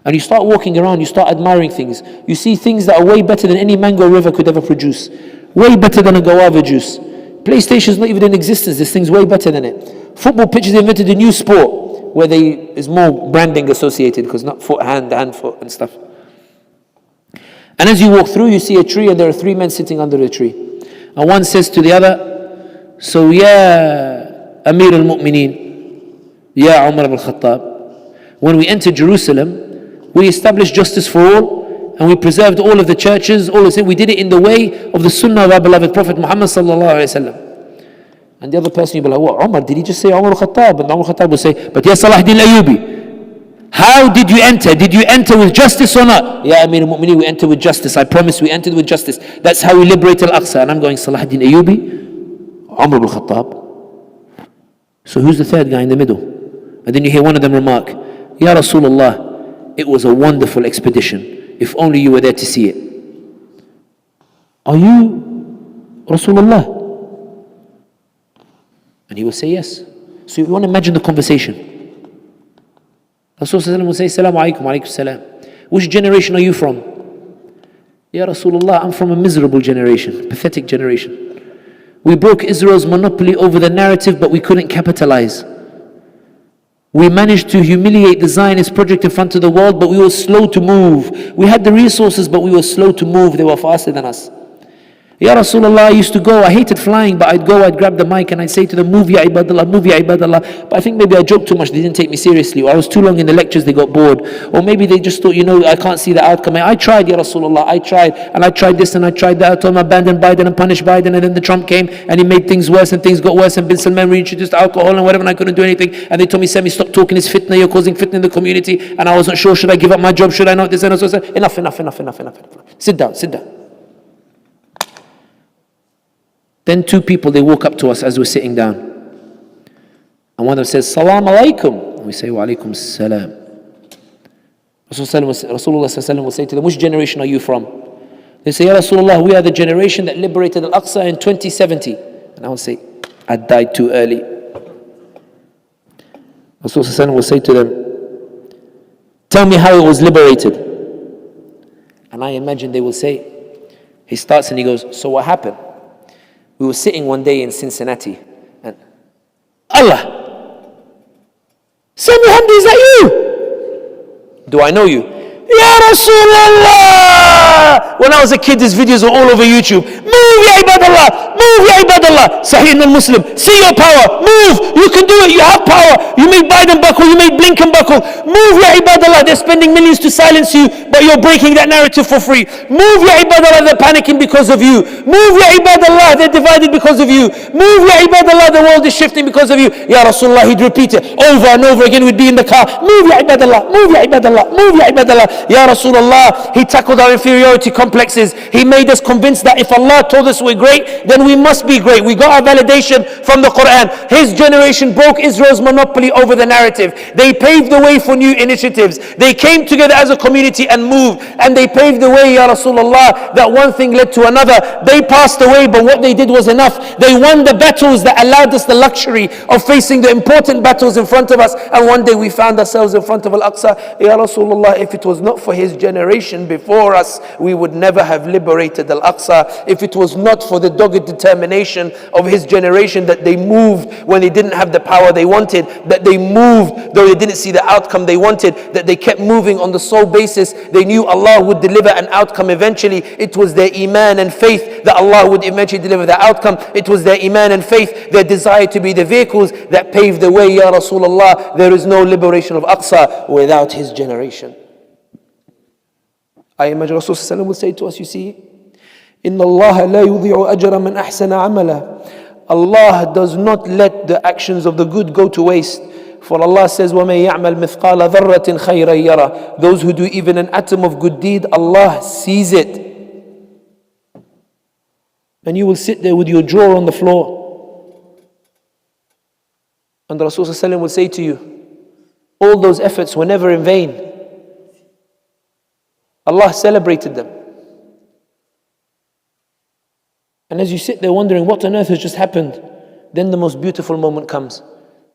And you start walking around, you start admiring things. You see things that are way better than any mango river could ever produce. Way better than a guava juice. PlayStation's not even in existence. This thing's way better than it. Football pitches, they invented a new sport where is more branding associated, because not foot, hand, foot and stuff. And as you walk through, you see a tree, and there are 3 men sitting under a tree. And one says to the other, so ya Amir al-Mu'mineen, ya Umar al-Khattab, when we entered Jerusalem, we established justice for all, and we preserved all of the churches, all of it. We did it in the way of the sunnah of our beloved Prophet Muhammad sallallahu alaihi wasallam. And the other person, you'll be like, what, Umar, did he just say Umar al-Khattab? And Umar al-Khattab will say, but ya Salahuddin al-Ayyubi, how did you enter? Did you enter with justice or not? Ya Amir al-Mu'mineen, we entered with justice. I promise we entered with justice. That's how we liberate Al-Aqsa. And I'm going, Salahuddin Ayyubi, Umar al-Khattab. So who's the third guy in the middle? And then you hear one of them remark, Ya Rasulullah, it was a wonderful expedition. If only you were there to see it. Are you Rasulullah? And he will say yes. So you want to imagine the conversation. Rasulullah will say, Assalamu alaikum, alaikum salam. Which generation are you from? Ya Rasulullah, I'm from a miserable generation, pathetic generation. We broke Israel's monopoly over the narrative, but we couldn't capitalize. We managed to humiliate the Zionist project in front of the world, but we were slow to move. We had the resources, but we were slow to move. They were faster than us. Ya Rasulullah, I used to go, I hated flying, but I'd grab the mic and I'd say to them, move ya ibadallah, move ya ibadallah. But I think maybe I joked too much, they didn't take me seriously, or I was too long in the lectures, they got bored. Or maybe they just thought, I can't see the outcome. I tried, Ya Rasulullah, I tried, and I tried this and I tried that. I told him abandon Biden and punish Biden, and then the Trump came and he made things worse and things got worse, and Bin Salman reintroduced alcohol and whatever, and I couldn't do anything. And they told me, Sami, stop talking, it's fitna, you're causing fitna in the community. And I wasn't sure, should I give up my job, should I not this and so. Enough. Sit down. Then two people, they walk up to us as we're sitting down. And one of them says, Salam alaikum. And we say, Wa alaikum salam. Rasulullah will say to them, which generation are you from? They say, Ya Rasulullah, we are the generation that liberated Al-Aqsa in 2070. And I will say, I died too early. Rasulullah will say to them, tell me how it was liberated. And I imagine they will say, he starts and he goes, so what happened? We were sitting one day in Cincinnati and Allah, Sami, Hamdi, is that you? Do I know you? Ya Rasulullah! When I was a kid, these videos were all over YouTube. Move ya ibadallah! Move ya ibadallah! Sahih al-Muslim. See your power. Move! You can do it. You have power. You made Biden buckle. You made Blinken buckle. Move ya ibadallah! They're spending millions to silence you, but you're breaking that narrative for free. Move ya ibadallah! They're panicking because of you. Move ya ibadallah! They're divided because of you. Move ya ibadallah! The world is shifting because of you. Ya Rasulullah, he'd repeat it over and over again. We'd be in the car. Move ya ibadallah! Move ya ibadallah! Move ya ibadallah! Ya Rasulullah, he tackled our inferiority complexes. He made us convinced that if Allah told us we're great, then we must be great. We got our validation from the Quran. His generation broke Israel's monopoly over the narrative. They paved the way for new initiatives. They came together as a community and moved, and they paved the way, Ya Rasulullah, that one thing led to another. They passed away, but what they did was enough. They won the battles that allowed us the luxury of facing the important battles in front of us, and one day we found ourselves in front of Al-Aqsa. Ya Rasulullah, if it was not for his generation before us, we would never have liberated Al-Aqsa. If it was not for the dogged determination of his generation, that they moved when they didn't have the power they wanted, that they moved though they didn't see the outcome they wanted, that they kept moving on the sole basis they knew Allah would deliver an outcome eventually. It was their iman and faith that Allah would eventually deliver the outcome. It was their iman and faith, their desire to be the vehicles that paved the way. Ya Rasulullah, there is no liberation of Aqsa without his generation. I imagine Rasulullah will say to us, you see, Inna Allah la yudhi'u ajra man ahsana amala. Allah does not let the actions of the good go to waste. For Allah says, وَمَن يَعْمَلْ مِثْقَالَ ذَرَّةٍ خَيْرًا يَرَى. Those who do even an atom of good deed, Allah sees it. And you will sit there with your jaw on the floor. And Rasulullah will say to you, all those efforts were never in vain. Allah celebrated them. And as you sit there wondering what on earth has just happened, then the most beautiful moment comes.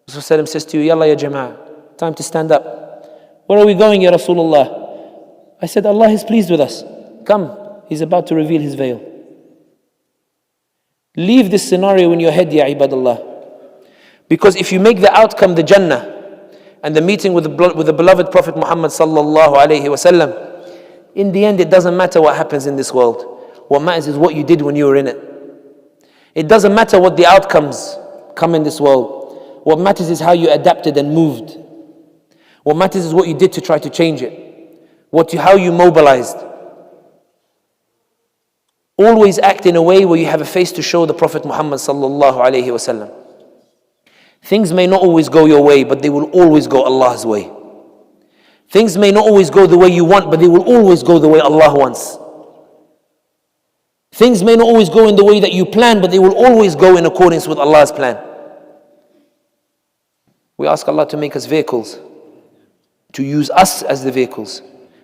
Rasulullah says to you, Yalla ya Jama'ah, time to stand up. Where are we going, Ya Rasulullah? I said, Allah is pleased with us. Come, He's about to reveal His veil. Leave this scenario in your head, Ya Ibadallah. Because if you make the outcome the Jannah and the meeting with the beloved Prophet Muhammad sallallahu alayhi wasallam, in the end, it doesn't matter what happens in this world. What matters is what you did when you were in it. It doesn't matter what the outcomes come in this world. What matters is how you adapted and moved. What matters is what you did to try to change it. How you mobilized. Always act in a way where you have a face to show the Prophet Muhammad sallallahu alayhi wasallam. Things may not always go your way, but they will always go Allah's way. Things may not always go the way you want, but they will always go the way Allah wants. Things may not always go in the way that you plan, but they will always go in accordance with Allah's plan. We ask Allah to make us vehicles, to use us as the vehicles,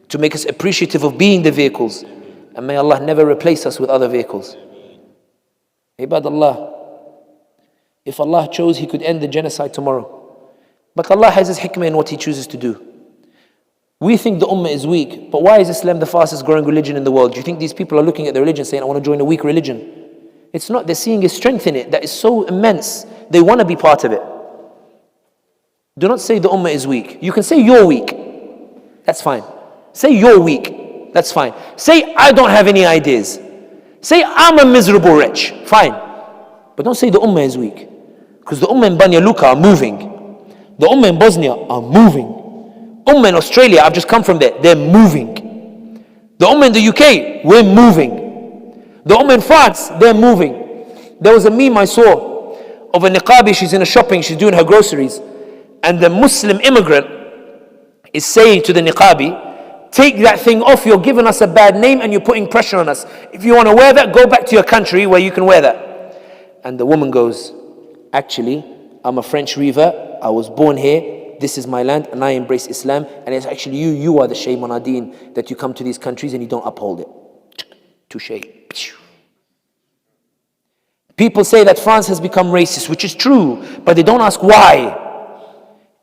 to make us appreciative of being the vehicles. And may Allah never replace us with other vehicles. Ibadallah, If Allah chose, He could end the genocide tomorrow. But Allah has His hikmah in what He chooses to do. We think the ummah is weak, but why is Islam the fastest growing religion in the world? Do you think these people are looking at the religion saying, I want to join a weak religion? It's not. They're seeing a strength in it that is so immense. They want to be part of it. Do not say the ummah is weak. You can say you're weak. That's fine. Say you're weak. That's fine. Say I don't have any ideas. Say I'm a miserable wretch. Fine. But don't say the ummah is weak. Because the ummah in Banja Luka are moving. The ummah in Bosnia are moving. Ummah in Australia, I've just come from there, they're moving. The ummah in the UK, we're moving. The ummah in France, they're moving. There was a meme I saw of a niqabi, she's in a shopping, she's doing her groceries. And the Muslim immigrant is saying to the niqabi, take that thing off, you're giving us a bad name and you're putting pressure on us. If you want to wear that, go back to your country where you can wear that. And the woman goes, actually, I'm a French revert, I was born here, this is my land and I embrace Islam, and it's actually you are the shame on our deen that you come to these countries and you don't uphold it. Touché. People say that France has become racist, which is true, but they don't ask why.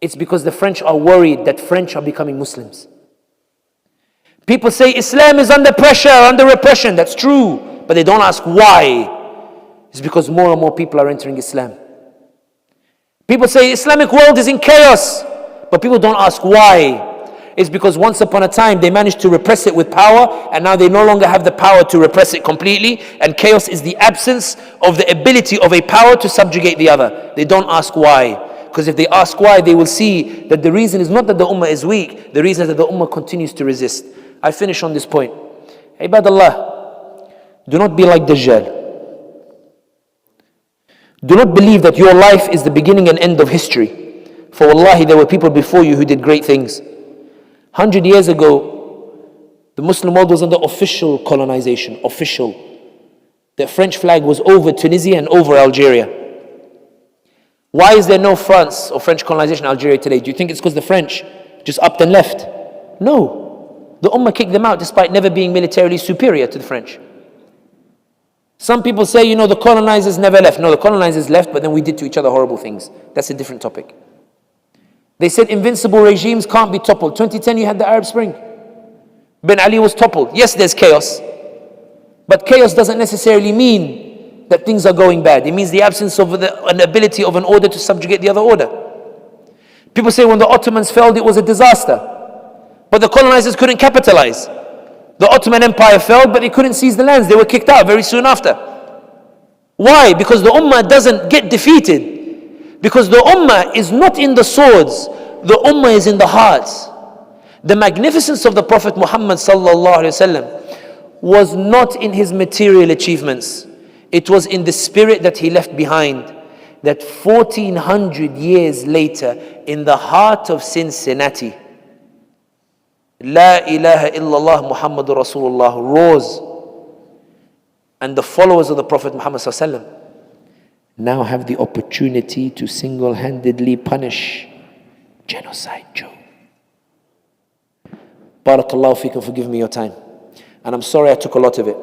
It's because the French are worried that French are becoming Muslims. People say Islam is under pressure, under repression. That's true, but they don't ask why. It's because more and more people are entering Islam. People say Islamic world is in chaos, but people don't ask why. It's because once upon a time they managed to repress it with power, and now they no longer have the power to repress it completely, and chaos is the absence of the ability of a power to subjugate the other. They don't ask why. Because if they ask why, they will see that the reason is not that the ummah is weak, the reason is that the ummah continues to resist. I finish on this point. Ibadallah, do not be like Dajjal. Do not believe that your life is the beginning and end of history. For wallahi, there were people before you who did great things. 100 years ago, the Muslim world was under official colonization, official. The French flag was over Tunisia and over Algeria. Why is there no France or French colonization in Algeria today? Do you think it's because the French just upped and left? No. The Ummah kicked them out despite never being militarily superior to the French. Some people say, the colonizers never left. No, the colonizers left, but then we did to each other horrible things. That's a different topic. They said invincible regimes can't be toppled. 2010, you had the Arab Spring. Ben Ali was toppled. Yes, there's chaos. But chaos doesn't necessarily mean that things are going bad. It means the absence of an ability of an order to subjugate the other order. People say when the Ottomans fell, it was a disaster. But the colonizers couldn't capitalize. The Ottoman Empire fell, but they couldn't seize the lands. They were kicked out very soon after. Why? Because the Ummah doesn't get defeated. Because the Ummah is not in the swords. The Ummah is in the hearts. The magnificence of the Prophet Muhammad sallallahu alaihi wasallam was not in his material achievements. It was in the spirit that he left behind. That 1400 years later, in the heart of Cincinnati, La ilaha illallah Muhammadur Rasulullah rose. And the followers of the Prophet Muhammad sallallahu alaihi wasallam now have the opportunity to single-handedly punish genocide, Joe. Barakallahu feekum for giving me your time. And I'm sorry I took a lot of it.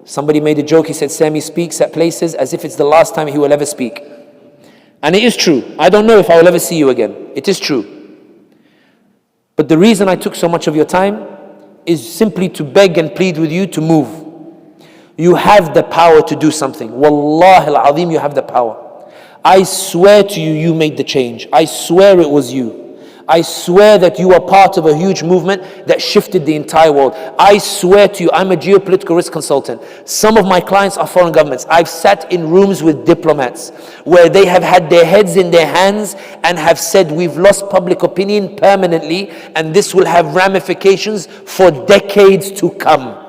Somebody made a joke, he said, Sami speaks at places as if it's the last time he will ever speak. And it is true. I don't know if I will ever see you again. It is true. But the reason I took so much of your time is simply to beg and plead with you to move. You have the power to do something. Wallahi al-azim, you have the power. I swear to you, you made the change. I swear it was you. I swear that you are part of a huge movement that shifted the entire world. I swear to you, I'm a geopolitical risk consultant. Some of my clients are foreign governments. I've sat in rooms with diplomats where they have had their heads in their hands and have said, we've lost public opinion permanently and this will have ramifications for decades to come.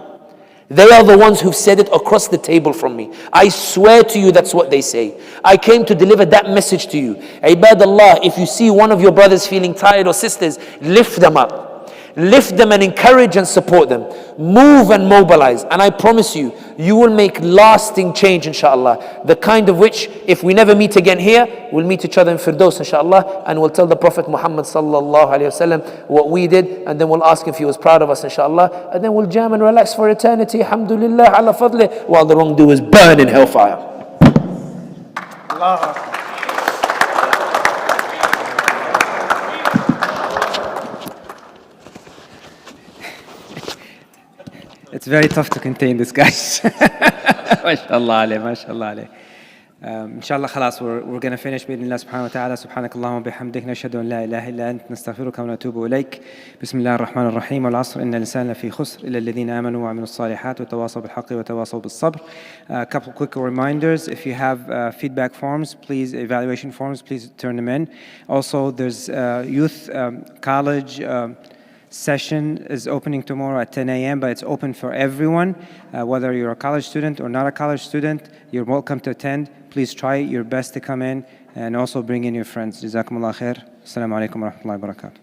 They are the ones who've said it across the table from me. I swear to you that's what they say. I came to deliver that message to you. Ibadallah, if you see one of your brothers feeling tired or sisters, lift them up. Lift them and encourage and support them. Move and mobilize. And I promise you, you will make lasting change, inshallah. The kind of which, if we never meet again here, we'll meet each other in Firdaus, inshallah. And we'll tell the Prophet Muhammad sallallahu alayhi wasallam what we did. And then we'll ask him if he was proud of us, inshallah. And then we'll jam and relax for eternity. Alhamdulillah ala fadlih. While the wrongdoers burn in hellfire. Allah. It's very tough to contain this, guys. MashaAllah alayh, MashaAllah alayh. Inshallah خلاص we're going to finish بإذن الله سبحانه وتعالى سبحانك اللهم وبحمدك نشهد أن لا إله إلا أنت نستغفرك ونتوب إليك بسم الله الرحمن الرحيم والعصر إن الإنسان لفي خسر إلا الذين آمنوا وعملوا الصالحات وتواصوا بالحق وتواصوا بالصبر. A couple quick reminders: if you have feedback forms, please, evaluation forms, please turn them in. Also, there's youth college session is opening tomorrow at 10 a.m., but it's open for everyone. Whether you're a college student or not a college student, you're welcome to attend. Please try your best to come in and also bring in your friends. Jazakumullah khair. Assalamu alaikum wa rahmatullahi wa barakatuh.